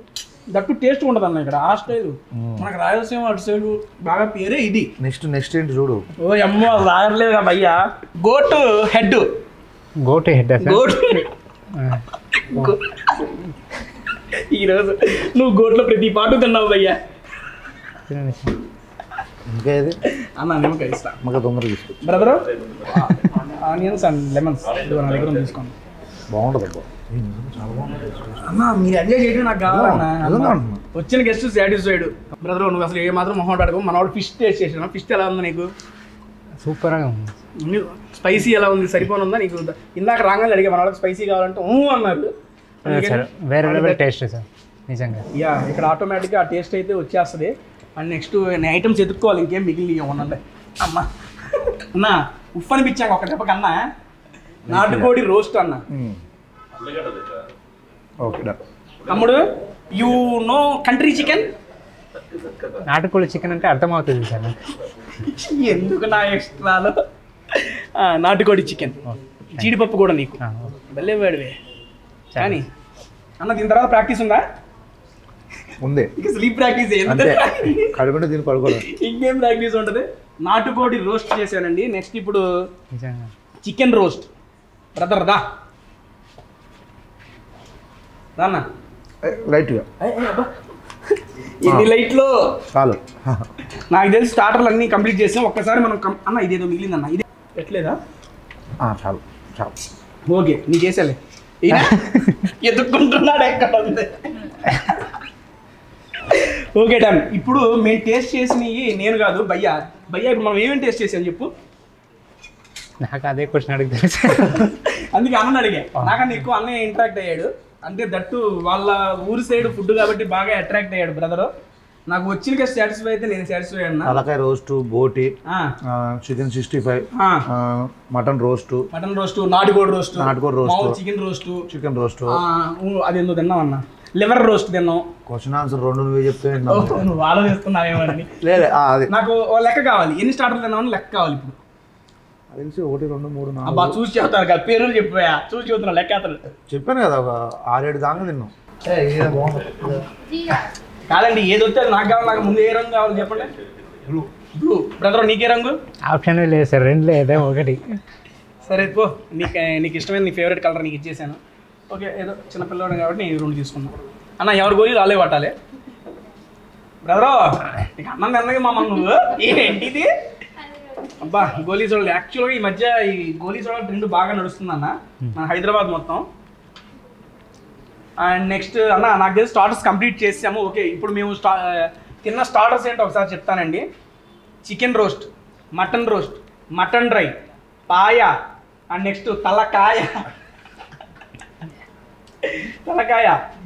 దట్టు టేస్ట్ ఉంటుంది అన్న ఇక్కడ. ఆ స్టైల్ మనకు రాయలసీమ అటు సైడ్ బాగా పేరే ఇది.
నెక్స్ట్ ఏంటి చూడు.
ఓ అమ్మో రాయట్లేదు భయ్యా. Goat head. ఈరోజు నువ్వు గోట్లో ప్రతి పాటు తిన్నావు భయ్యా.
ఇంకా ఇది
అన్న నిమ్మకాయ ఇస్తా.
మాకు తొందరగా తీసుకో
బ్రదర్. ఆనియన్స్ అండ్ లెమన్స్ నా దగ్గర తీసుకోండి.
బాగుంటుంది
అన్న మీరు ఎంజాయ్ చేయడం నాకు కావాలన్నా. వచ్చిన గెస్ట్ సాటిస్ఫైడ్. బ్రదర్ నువ్వు అసలు ఏ మాత్రం మొహం అడగవు. మన వాడు ఫిష్ టేస్ట్ చేసాను. ఫిష్ ఎలా ఉంది నీకు?
సూపర్గా ఉంది.
స్పైసీ ఎలా ఉంది? సరిపోనుందా నీకు? ఇందాక రాగానే అడిగా మన వాళ్ళకి స్పైసీ కావాలంటే అన్నారు.
వేరే లెవెల్ టేస్ట్ సార్ నిజంగా.
యా ఇక్కడ ఆటోమేటిక్గా ఆ టేస్ట్ అయితే వచ్చేస్తుంది. అండ్ నెక్స్ట్ నేను ఐటమ్స్ ఎత్తుక్కోవాలి. ఇంకేం మిగిలి ఉండండి అమ్మ. అన్న ఉప్పు అనిపించాక ఒక దెబ్బ కన్నా నాటుకోడి రోస్ట్ అన్న. తమ్ముడు యూ నో కంట్రీ చికెన్?
నాటుకోడి చికెన్ అంటే అర్థమవుతుంది సార్.
ఎందుకు నా ఎక్స్ట్రాలో నాటుకోడి చికెన్, జీడిపప్పు కూడా నీకు భలే వేడివే. కానీ అన్న దీని తర్వాత ప్రాక్టీస్ ఉందా?
ఉంది.
ఇక స్లీప్ ప్రాక్టీస్
కడుపుంటే దీన్ని పడుకోవడం.
ఇంకేం ప్రాక్టీస్ ఉంటుంది. నాటుకోడి రోస్ట్ చేశానండి. నెక్స్ట్ ఇప్పుడు చికెన్ రోస్ట్. బ్రదర్ దా రాన్న
లైట్గా.
ఎన్ని లైట్లో
చాలు.
నాకు తెలిసి స్టార్టర్లు అన్నీ కంప్లీట్ చేసాం. ఒక్కసారి మనం అన్న ఇదేదో మిగిలిందన్న. ఇది ఎట్లేదా?
చాలు.
ఓకే నీ చేసేలే. ఎదుర్కొంటున్నాడు ఎక్కడ ఉంది. Okay done. ఇప్పుడు మేము టేస్ట్ చేసినవి నేను కాదు భయ్యా. ఇప్పుడు మనం ఏమేమి టేస్ట్ చేసాం చెప్పు.
నాకు అదే క్వశ్చన్ అడిగితే
అందుకే అన్న అడిగా. నాకన్నా ఎక్కువ అన్నయ్య ఇంటరాక్ట్ అయ్యాడు. అంటే దట్టు వాళ్ళ ఊరి సైడ్ ఫుడ్ కాబట్టి బాగా అట్రాక్ట్ అయ్యాడు బ్రదర్. నాకు వచ్చిన సాటిస్ఫై అయితే నేను సాటిస్ఫై అన్నా.
తలకాయ రోస్ట్, బోటి, చికెన్ 65, మటన్ రోస్ట్, నాటుకోడి రోస్ట్, చికెన్ రోస్ట్,
అది ఎందుకు తిన్నాం అన్న. లివర్ రోస్ట్ తిన్నాం.
క్వశ్చన్ ఆన్సర్ 2 నువ్వే చెప్తే
నువ్వు ఆలోచిస్తున్నావేమని. నాకు లెక్క కావాలి. ఎన్ని స్టార్టర్లు తిన్నామని లెక్క కావాలి ఇప్పుడు.
తెలిసి 1, 2, 3, 4
అబ్బా చూసి చెప్తాను కదా, పేర్లు చెప్పిపోయా. చూసి చెబుతున్నా లెక్క అతను
చెప్పాను కదా, 6-7 దాకా తిన్నాం.
కాదండి ఏది వస్తే నాకు కావాలి. నాకు ముందు ఏ రంగు కావాలి చెప్పండి. బ్లూ. బ్రదర్ నీకే రంగు?
ఆప్షన్ లేదు సార్, 2 లేదా 1.
సరే పో. నీకు ఇష్టమైన నీ ఫేవరెట్ కలర్ నీకు ఇచ్చేసాను. ఓకే ఏదో చిన్నపిల్లవాడు కాబట్టి నేను 2 తీసుకున్నాను. అన్న ఎవరు గోళీలు వాళ్ళే పట్టాలి. బ్రదరు నీకు అన్నం తిన్నది మమ్మల్ని నువ్వు ఏంటిది? అబ్బా గోలీ సోడలు యాక్చువల్గా ఈ మధ్య ఈ గోలీ సోడలు ట్రెండ్ బాగా నడుస్తుందన్న మన హైదరాబాద్ మొత్తం. అండ్ నెక్స్ట్ అన్న నాకు తెలిసి స్టార్టర్స్ కంప్లీట్ చేసాము. ఓకే ఇప్పుడు మేము తిన్న స్టార్టర్స్ ఏంటో ఒకసారి చెప్తానండి. Chicken roast, mutton roast, mutton dry, paya, and next తలకాయ,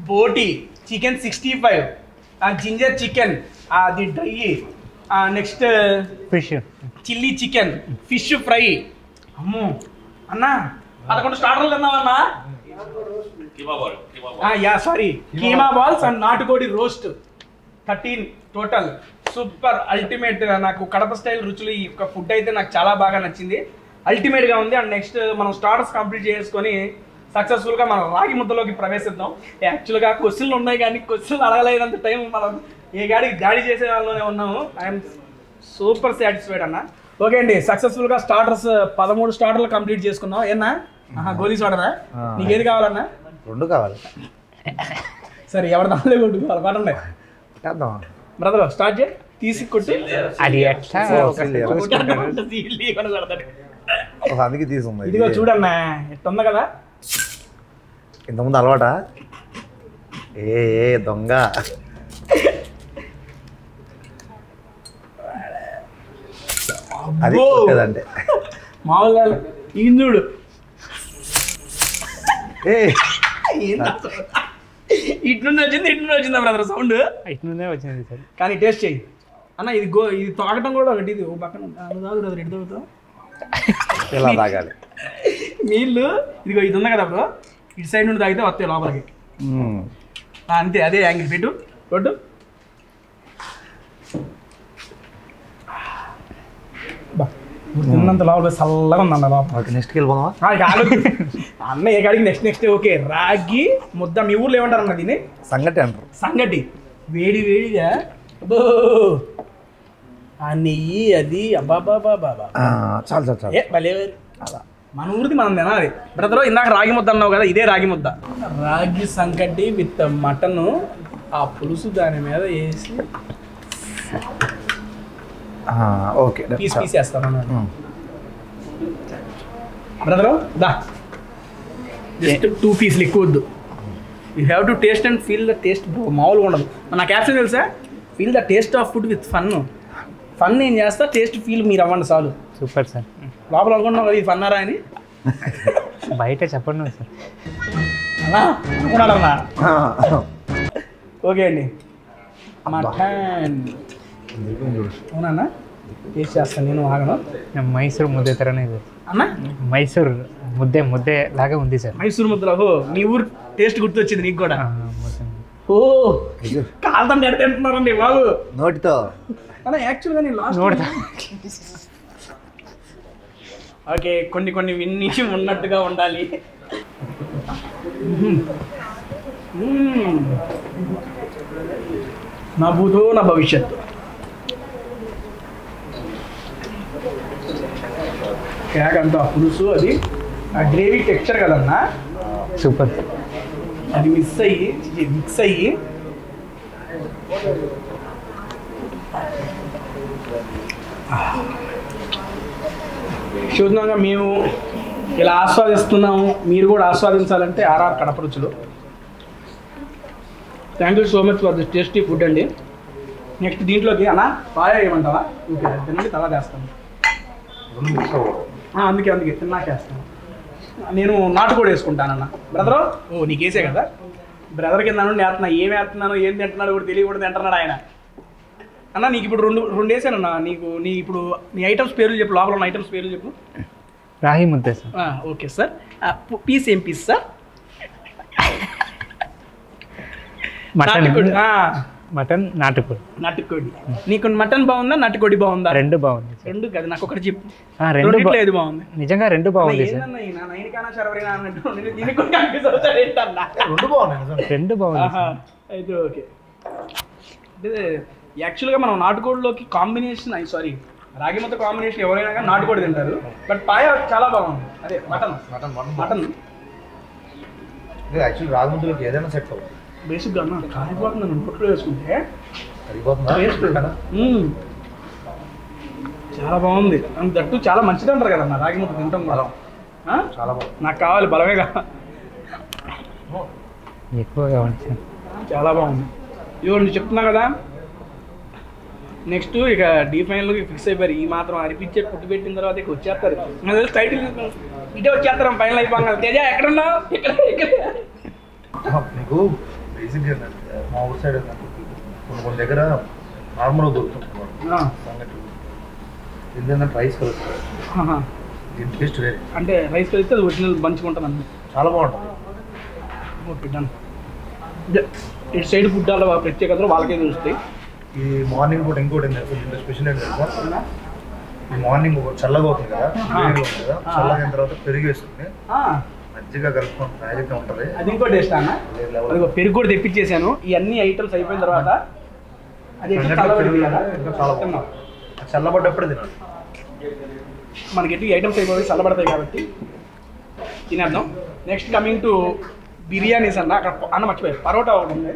బోటి, చికెన్ 65, జింజర్ చికెన్ అది dry, next
fish,
chilli chicken, fish fry. అమ్మో అన్న 11 స్టార్టర్లు తిన్నావన్నా. కీమా బాల్స్ అండ్ నాటుకోడి రోస్ట్ 13 టోటల్. Super ultimate. నాకు కడప స్టైల్ రుచులు ఈ యొక్క ఫుడ్ అయితే నాకు చాలా బాగా నచ్చింది, అల్టిమేట్గా ఉంది. అండ్ నెక్స్ట్ మనం స్టార్టర్స్ కంప్లీట్ చేసుకొని సక్సెస్ఫుల్గా మనం రాగి ముద్దలోకి ప్రవేశిద్దాం. యాక్చువల్గా క్వశ్చన్లు ఉన్నాయి కానీ క్వశ్చన్లు అడగలేనంత టైం మనం ఏ గాడికి దాడి చేసే వాళ్ళలోనే ఉన్నాము. ఐఎమ్ సూపర్ సాటిస్ఫైడ్ అన్న. ఓకే అండి సక్సెస్ఫుల్గా స్టార్టర్స్ 13 స్టార్టర్లు కంప్లీట్ చేసుకున్నాం. ఏనా గోలీ సోడరా నీకేది కావాలన్నా?
2 కావాలి.
సరే ఎవరి దానిలో కొట్టుకోవాలి పడండి బ్రదర్. స్టార్ట్ చేయి, తీసి కొట్టు.
అది ఎట్లా
అందుకే తీసుకుంది.
ఇదిగో చూడన్నా ఎట్టుంది కదా.
ఇంతకుముందు అలవాటా? ఏ దొంగ అది అంటే
మామూలుగా చూడు. ఇటు నుండి వచ్చిందా బ్రదర్ సౌండ్?
ఇటు నుండే వచ్చింది సార్.
కానీ టేస్ట్ చేయి అన్న. ఇది ఇది తాగటం కూడా ఒకటి. ఇది ఓ పక్కన తాగు బ్రదర్. ఎటు తాగుతావు?
ఇలా తాగాలి
నీళ్ళు. ఇదిగో ఇది ఉంది కదా బ్రో, ఇటు సైడ్ నుండి తాగితే వస్తాయి లోపలికి. అంతే, అదే యాంగిల్ పెట్టు కొట్టు. తిన్నంత లోపల చల్లగా ఉందన్న లోపల.
నెక్స్ట్కి వెళ్ళిపోదామా?
అన్న ఏ కాడికి నెక్స్ట్. ఓకే రాగి ముద్ద. మీ ఊర్లో ఏమంటారు అన్న దీన్ని?
సంగటి అంటారు.
సంగటి వేడి వేడిగా ఆ నెయ్యి అది అబ్బాబాబా
చాలు చాలు చాలు.
భలే మన ఊరిది మనం తినాలి బ్రదర్. ఇందాక రాగి ముద్ద అన్నావు కదా, ఇదే రాగి ముద్ద. రాగి సంకటి విత్ మటను, ఆ పులుసు దాని మీద వేసి
ఓకే
పీస్ వేస్తాను బ్రదరు. దా జస్ట్ 2 పీసులు ఎక్కువ వద్దు. You have to taste and feel the taste. మామూలుగా ఉండదు. నా క్యాప్షన్ తెలుసా? Feel the taste of food with fun. Fun నేను చేస్తా, టేస్ట్ ఫీల్ మీరు అవ్వండి చాలు.
Super sir.
లోపల అనుకుంటున్నావు కదా ఇది ఫన్నారా అని.
బయట చెప్పండి సార్.
అలా అనుకున్నాడన్నా. ఓకే అండి మటన్ అవునా టేస్ట్ చేస్తాను నేను. ఆగను.
మైసూర్ ముద్ద తరనే
అన్న.
మైసూర్ ముద్దే లాగా ఉంది సార్.
మైసూర్ ముద్దలో మీ ఊరు టేస్ట్ గుర్తొచ్చింది నీకు కూడా? ఓ కాల్తం ఎడ తింటున్నారండి బాబు
నోటితో.
అలా యాక్చువల్గా నేను లాస్ట్ ఓకే కొన్ని విన్ని ఉన్నట్టుగా ఉండాలి. నా భూతో నా భవిష్యత్తు. కేకంతా పులుసు అది ఆ గ్రేవీ టెక్స్చర్ కదన్నా
సూపర్.
అది మిక్స్ అయ్యి చూద్దాంగా మేము ఇలా ఆస్వాదిస్తున్నాము. మీరు కూడా ఆస్వాదించాలంటే ఆర్ఆర్ కడప రుచులు. Thank you so much for this tasty food అండి. నెక్స్ట్ దీంట్లోకి అన్న పాయ ఏమంటావా? ఓకే తినండి, తలా చేస్తాను. అందుకే తిన్నాకేస్తాను. నేను నాటుకోడి వేసుకుంటానన్న. బ్రదరు ఓ నీకు వేసే కదా బ్రదర్ కింద నుండి వేస్తున్నా. ఏం వేస్తున్నాను ఏం తింటున్నాడు కూడా తెలియకూడదు తింటున్నాడు ఆయన. అన్న నీకు ఇప్పుడు రెండు వేసానన్నా. నీ ఇప్పుడు నీ ఐటమ్స్ పేర్లు చెప్పు, లోపల ఉన్న ఐటమ్స్ పేర్లు చెప్పు.
రాగి ముద్ద సార్.
Okay sir. పీస్ ఏం పీస్ సార్?
మటన్ నాటుకోడి.
నీకు మటన్ బాగుందా నాటుకోడి బాగుందా?
రెండు బాగుంది.
రెండు కదా నాకు ఒకటి చెప్పు.
ఏది బాగుంది? నిజంగా రెండు బాగుంది సార్. రెండు బాగుంది
అయితే ఓకే. అంటే యాక్చువల్గా మనం నాటుకోడిలోకి కాంబినేషన్ రాగి ముద్ద కాంబినేషన్ ఎవరైనా కానీ నాటుకోడి తింటారు. బట్ పాయ చాలా బాగుంది. అదే మటన్
యాక్చువల్లీ రాజముద్రకి ఏదైనా సెట్ అవుతుంది.
బేసిక్గా అన్న కాలిపోతుంది నన్ను పొట్టులో వేసుకుంటే
సరిపోతుందా?
చాలా బాగుంది. అండ్ దట్టు చాలా మంచిది అంటారు కదన్న రాగి ముద్ద తింటాం బలం.
చాలా బాగుంది.
నాకు కావాలి బలమే కావాలి.
ఎక్కువగా ఉంది.
చాలా బాగుంది. ఇవ్వండి చెప్తున్నా కదా. నెక్స్ట్ ఇక డీఫైనల్గా ఫిక్స్ అయిపోయారు. ఈ మాత్రం అరిపించే పుట్టి పెట్టిన తర్వాత ఇక వచ్చేస్తారు. టైటిల్ ఇటే వచ్చేస్తారు ఫైనల్ అయిపోగా. తేజ ఎక్కడున్నావు?
మీకు బేసిక్గా మా ఊరి సైడ్ కొన్ని దగ్గర నార్మల్గా దొరుకుతుంది సంగటి. ఏంటంటే రైస్ కలుస్తుంది, దీని టేస్ట్ వేరే.
అంటే రైస్ కలిస్తే అది ఒరిజినల్ మంచిగా అండి.
చాలా బాగుంటుంది.
Okay done. ఇటు సైడ్ ఫుడ్ అలా ప్రత్యేకతలు వాళ్ళకే తెలుస్తాయి.
ఈ మార్నింగ్ పూట ఇంకోటి స్పెషల్ ఏంటి తెలుసా? ఈ మార్నింగ్ చల్లగా అవుతుంది కదా, వేడిగా ఉంటుంది కదా, చల్లగా అయిన తర్వాత పెరుగు వేసుకుని మంచిగా కలుపుకొని మ్యాజిక్గా ఉంటుంది.
అది ఇంకో టేస్ట్ అన్న. అది పెరుగు కూడా తెప్పించేసాను. ఈ అన్ని ఐటమ్స్ అయిపోయిన తర్వాత అది
ఇంకా చాలా బాగుంది. చల్లబడ్డప్పుడే తినాలి.
మనకి ఎటు ఐటమ్స్ అయిపోయి చల్లబడతాయి కాబట్టి తినేద్దాం. నెక్స్ట్ కమింగ్ టు బిర్యానీస్ అన్న. అక్కడ అన్న మర్చిపోయారు పరోటా ఒకటి ఉంది.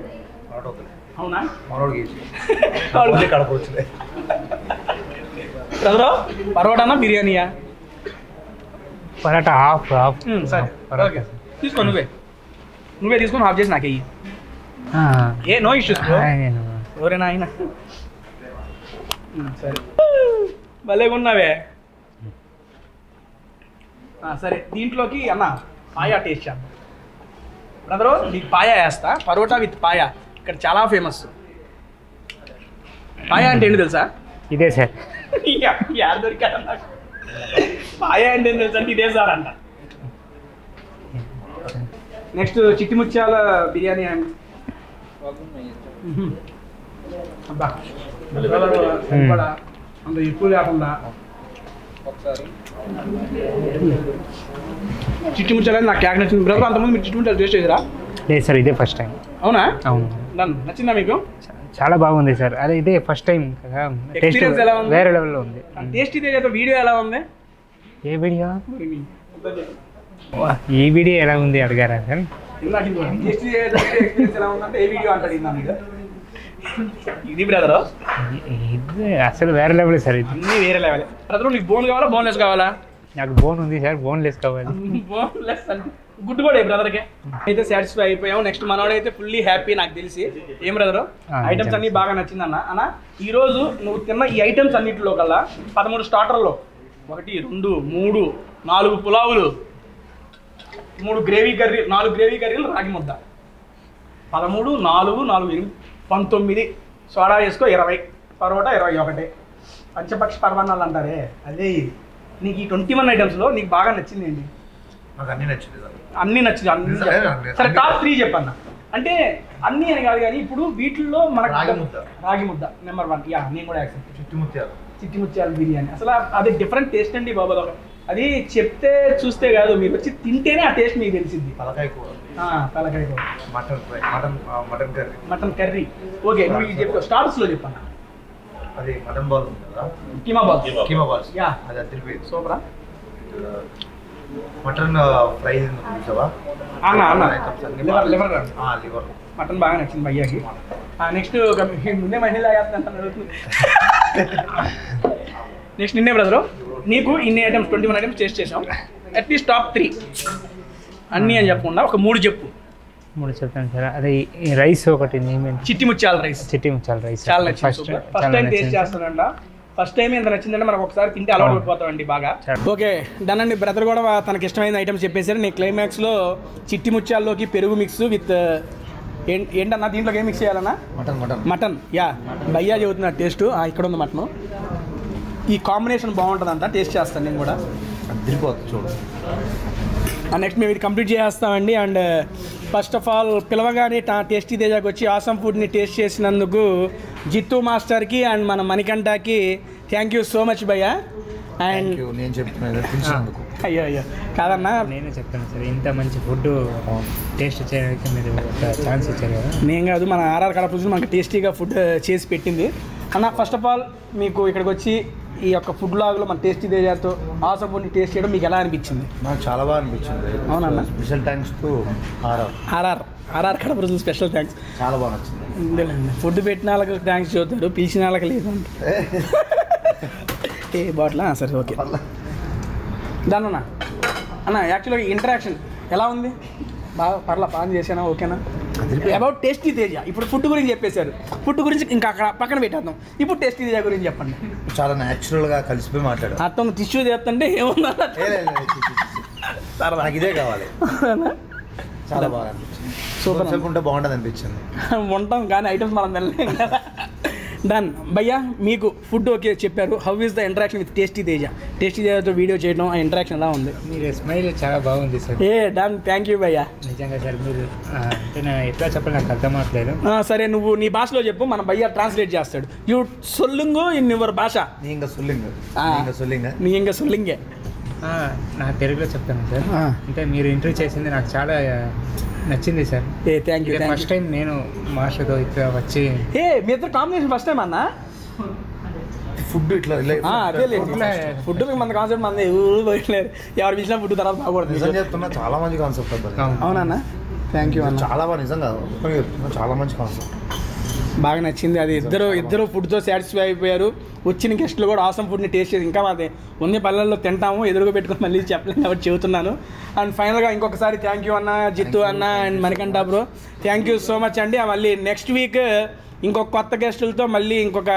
అవునా?
మనోడికి కడప వచ్చింది.
పరోటానా బిర్యానీయా?
పరోటా హాఫ్.
సరే ఓకే తీసుకో. నువ్వే తీసుకొని హాఫ్ చేసి నాకు వెయ్యి. ఏ నో ఇష్యూస్ ఎవరైనా అయినా. సరే భలేగా ఉన్నావే. సరే దీంట్లోకి అన్న పాయా టేస్ట్ చేద్దాం. బ్రదరు నీకు పాయా వేస్తా. పరోటా విత్ పాయా ఇక్కడ చాలా ఫేమస్. పాయా అంటే ఏంటి తెలుసా?
ఇదే సార్.
యార్ దొరికాడు నాకు. పాయా అంటే ఏంటి తెలుసా? అంటే ఇదే సార్ అంట. నెక్స్ట్ చిట్టి ముత్యాల బిర్యానీ అండి. అబ్బా అంత ఎక్కువ లేకుండా చిట్టి ముత్యాలని నాకు క్యాక్ నచ్చింది. బ్రదర్ అంతకుముందు మీరు చిట్టి ముత్యాలు టేస్ట్ చేసారా?
లేదు సార్, ఇదే ఫస్ట్ టైం.
అవునా?
అవును.
నచ్చిందా మీకు?
చాలా బాగుంది సార్. అదే ఇదే ఫస్ట్ టైం కదా. టేస్ట్ వేరే లెవెల్లో ఉంది.
టేస్ట్ ఇదే కదా. వీడియో ఎలా ఉంది?
ఏ వీడియో? ఈ వీడియో ఎలా ఉంది అడిగారా సార్?
ఇది బ్రదర్
అసలు వేరే లెవెల్ సార్. ఇది
అన్నీ వేరే లెవెల్. బ్రదర్ నీకు బోన్ కావాలా బోన్లెస్ కావాలా?
నాకు బోన్ ఉంది సార్, బోన్లెస్ కావాలి.
బోన్లెస్ అంటే గుడ్ కూడా బ్రదర్కి అయితే సాటిస్ఫై అయిపోయాం. నెక్స్ట్ మనోడైతే ఫుల్లీ హ్యాపీ నాకు తెలిసి. ఏం బ్రదర్ ఐటమ్స్ అన్నీ బాగా నచ్చింది అన్న. అన్న ఈరోజు నువ్వు తిన్న ఈ ఐటమ్స్ అన్నింటిలో కల్లా 13 స్టార్టర్లో 1 2 3 4 పులావులు, 3 గ్రేవీ కర్రీ, 4 గ్రేవీ కర్రీలు, రాగి ముద్ద. 13 4 4 8 19 సోడా వేసుకో 20, పరోటా 21, పంచపక్ష పర్వణాలు అంటారే అదే. నీకు ఈ 21 ఐటమ్స్లో నీకు బాగా నచ్చింది ఏంటి?
నాకు అన్నీ నచ్చింది.
అన్నీ నచ్చింది. అన్ని సరే టాప్ 3 చెప్పన్న. అంటే అన్నీ అని కాదు కానీ ఇప్పుడు వీటిల్లో మనకు రాగి ముద్ద నెంబర్ 1. యా నేను కూడా యాక్సెప్ట్. చిట్టి ముత్యాల బిర్యానీ అసలు అది డిఫరెంట్ టేస్ట్ అండి బాబా. అది చెప్తే చూస్తే కాదు, మీరు వచ్చి తింటేనే ఆ టేస్ట్ మీకు తెలిసింది.
తలకాయ కూర,
తలకాయ కూర,
mutton fry,
mutton curry. Okay నువ్వు ఇది చెప్పు. స్టార్టర్స్లో చెప్పన్న.
అది మటన్ బాల్ ఉంది కదా,
కీమా బాల్స్. యా
అది అదిరిపోయింది.
సూపరా.
మటన్ ఫ్రై చూసావా?
లివర్ మటన్ బాగా నచ్చింది భయ్యాకి. నెక్స్ట్ ముందే మహిళ నెక్స్ట్ నిన్నే బ్రదరు నీకు ఇన్ని ఐటమ్స్ 21 ఐటమ్స్ టేస్ట్ చేసాం. అట్లీస్ట్ టాప్ 3 అన్నీ అని చెప్పకుండా ఒక 3 చెప్పు.
3 చెప్తాను సార్. అదే రైస్ ఒకటి
చిట్టి ముత్యాల రైస్. చాలా నచ్చింది. ఫస్ట్ టైం టేస్ట్ చేస్తానంట. ఫస్ట్ టైం ఎంత నచ్చిందంటే మనకు ఒకసారి తింటే అలవాటు పడిపోతామండి బాగా. ఓకే డన్ అండి. బ్రదర్ కూడా తనకి ఇష్టమైన ఐటమ్స్ చెప్పేశారు. నేను క్లైమాక్స్లో చిట్టి ముత్యాల్లోకి పెరుగు మిక్స్ విత్ ఏంటన్నా దీంట్లోకి ఏం మిక్స్ చేయాలన్నా? మటన్. యా భయ్యా చెబుతున్నా టేస్ట్. ఇక్కడ ఉంది మటన్. ఈ కాంబినేషన్ బాగుంటుందంట. టేస్ట్ చేస్తాను నేను కూడా.
చూడు.
నెక్స్ట్ మేము ఇది కంప్లీట్ చేస్తామండి. అండ్ ఫస్ట్ ఆఫ్ ఆల్ పిలవగానే టేస్టీ తేజాకి వచ్చి ఆసమ్ ఫుడ్ని టేస్ట్ చేసినందుకు జిత్తు మాస్టర్కి అండ్ మన మణికంఠకి థ్యాంక్ యూ సో మచ్ భయ్యా. అండ్
నేను చెప్తున్నాను
అయ్యో కాదన్నా,
నేనే చెప్తాను సార్. ఇంత మంచి ఫుడ్ టేస్ట్ చేయడానికి మీరు ఒక ఛాన్స్ ఇచ్చారు కదా.
నేను కాదు, మన ఆర్ఆర్ కడప మనకు టేస్టీగా ఫుడ్ చేసి పెట్టింది అన్న. ఫస్ట్ ఆఫ్ ఆల్ మీకు ఇక్కడికి వచ్చి ఈ యొక్క ఫుడ్ లాగ్లో మన టేస్టీ తేజాతో ఆసమ్ ఫుడ్ని టేస్ట్ చేయడం మీకు ఎలా అనిపించింది?
నాకు చాలా బాగా అనిపించింది.
అవునన్నా.
Special thanks to
RR Kadapa రోజులు స్పెషల్ థ్యాంక్స్.
చాలా బాగా నచ్చింది.
ఫుడ్ పెట్టిన వాళ్ళకి థ్యాంక్స్ చెబుతాడు, పిలిచిన వాళ్ళకి లేదు ఏ బాట్లా. సరే ఓకే దాన్న అన్న యాక్చువల్గా ఇంటరాక్షన్ ఎలా ఉంది? బాగా పాన్ చేసానా? ఓకేనా? About tasty Teja. ఇప్పుడు ఫుడ్ గురించి చెప్పేశారు, ఫుడ్ గురించి ఇంకా అక్కడ పక్కన పెట్టేద్దాం. ఇప్పుడు టేస్టీ తేజ గురించి చెప్పండి.
చాలా న్యాచురల్గా కలిసిపోయి మాట్లాడు.
అర్థం టిష్యూ చెప్తుంటే ఏముందా
నాకు ఇదే కావాలి. చాలా బాగా అనిపించింది. సూపర్ సేపు ఉంటే బాగుంటుంది అనిపించింది.
ఉంటాం కానీ ఐటమ్స్ మనం తినలేం కదా. డన్ భయ్యా, మీకు ఫుడ్ ఓకే చెప్పారు. How is the interaction with tasty Teja? Tasty తేజతో వీడియో చేయడం ఆ ఇంటరాక్షన్ ఎలా ఉంది?
మీరు స్మైల్ చాలా బాగుంది సార్.
డన్, థ్యాంక్ యూ భయ్యా.
నిజంగా సార్ మీరు అంటే నేను ఎట్లా చెప్పాలి నాకు అర్థం అవట్లేదు.
సరే నువ్వు నీ భాషలో చెప్పు, మన భయ్యా ట్రాన్స్లేట్ చేస్తాడు. యూ సొల్లుంగో ఇన్ యువర్ భాష.
నీ ఇంకా సొల్లింగే.
నా తెలుగులో చెప్తాను సార్. అంటే మీరు ఇంటర్వ్యూ చేసింది నాకు చాలా నచ్చింది sir.
Thank you.
First time నేను మాస్టర్తో ఇట్లా వచ్చి
మీ ఇద్దరు కాంబినేషన్ ఫస్ట్ టైం అన్నా?
ఫుడ్ ఇట్లా
అదే ఫుడ్ మన కాన్సెప్ట్ మంది పోయట్లేదు. ఎవరు పిలిచినా ఫుడ్ తర్వాత బాగుపడుతుంది.
నిజం చెప్తున్నా, చాలా మంచి కాన్సెప్ట్.
అవునన్నా, థ్యాంక్ యూ అన్న.
చాలా బాగా నిజంగా చాలా మంచి కాన్సెప్ట్.
బాగా నచ్చింది అది. ఇద్దరు ఫుడ్తో సాటిస్ఫై అయిపోయారు. వచ్చిన గెస్టులు కూడా ఆసమ్ ఫుడ్ని టేస్ట్ చేసి ఇంకా మాది ఉంది పల్లెల్లో తింటాము, ఎదురుగా పెట్టుకుని మళ్ళీ చెప్పలేను కాబట్టి చెబుతున్నాను. అండ్ ఫైనల్గా ఇంకొకసారి థ్యాంక్ యూ అన్న, జిత్తు అన్న and Manikanta bro, thank you so much అండి. మళ్ళీ నెక్స్ట్ వీక్ ఇంకొక కొత్త గెస్టులతో మళ్ళీ ఇంకొక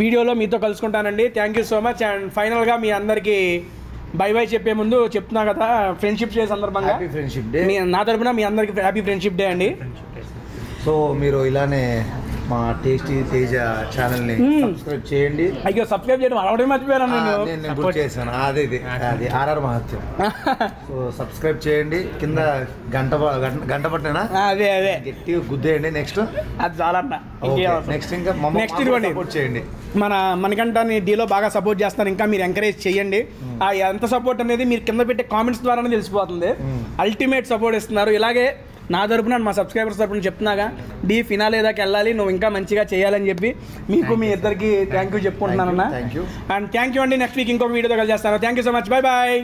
వీడియోలో మీతో కలుసుకుంటానండి. Thank you so much. And ఫైనల్గా మీ అందరికీ బై చెప్పే ముందు చెప్తున్నా కదా, ఫ్రెండ్షిప్ డే సందర్భంగా
ఫ్రెండ్షిప్ డే
నా తరపున మీ అందరికీ హ్యాపీ ఫ్రెండ్షిప్ డే అండి.
సో మీరు ఇలానే మా టేస్టీ తేజ ఛానల్ని సబ్స్క్రైబ్ చేయండి.
అయ్యో సబ్స్క్రైబ్ చేయడం అలవాటే మర్చిపోయాను
నేను గుర్తు చేశాను. అది ఆర్ఆర్ మహత్యం. సో సబ్స్క్రైబ్ చేయండి. కింద గంట పట్టినా
అదే
గట్టిగా గుద్దేయండి. నెక్స్ట్
అది చాలా
నెక్స్ట్ ఇంకా
నెక్స్ట్ ఇవ్వండి,
సపోర్ట్ చేయండి.
మన మణికంఠని డీలో బాగా సపోర్ట్ చేస్తారు. ఇంకా మీరు ఎంకరేజ్ చేయండి. ఎంత సపోర్ట్ అనేది మీరు కింద పెట్టే కామెంట్స్ ద్వారానే తెలిసిపోతుంది. అల్టిమేట్ సపోర్ట్ ఇస్తున్నారు. ఇలాగే నా తరపున మా సబ్స్క్రైబర్స్ తరపున చెప్తున్నాగా, డీ ఫినాలే దాకా వెళ్ళాలి, నువ్వు ఇంకా మంచిగా చేయాలని చెప్పి మీకు మీ ఇద్దరికి థ్యాంక్ యూ చెప్పుకుంటున్నాను అన్న. అండ్ థ్యాంక్ యూ అండి. నెక్స్ట్ వీక్ ఇంకొక వీడియోతో కలిసి చేస్తాను. Thank you so much. Bye bye.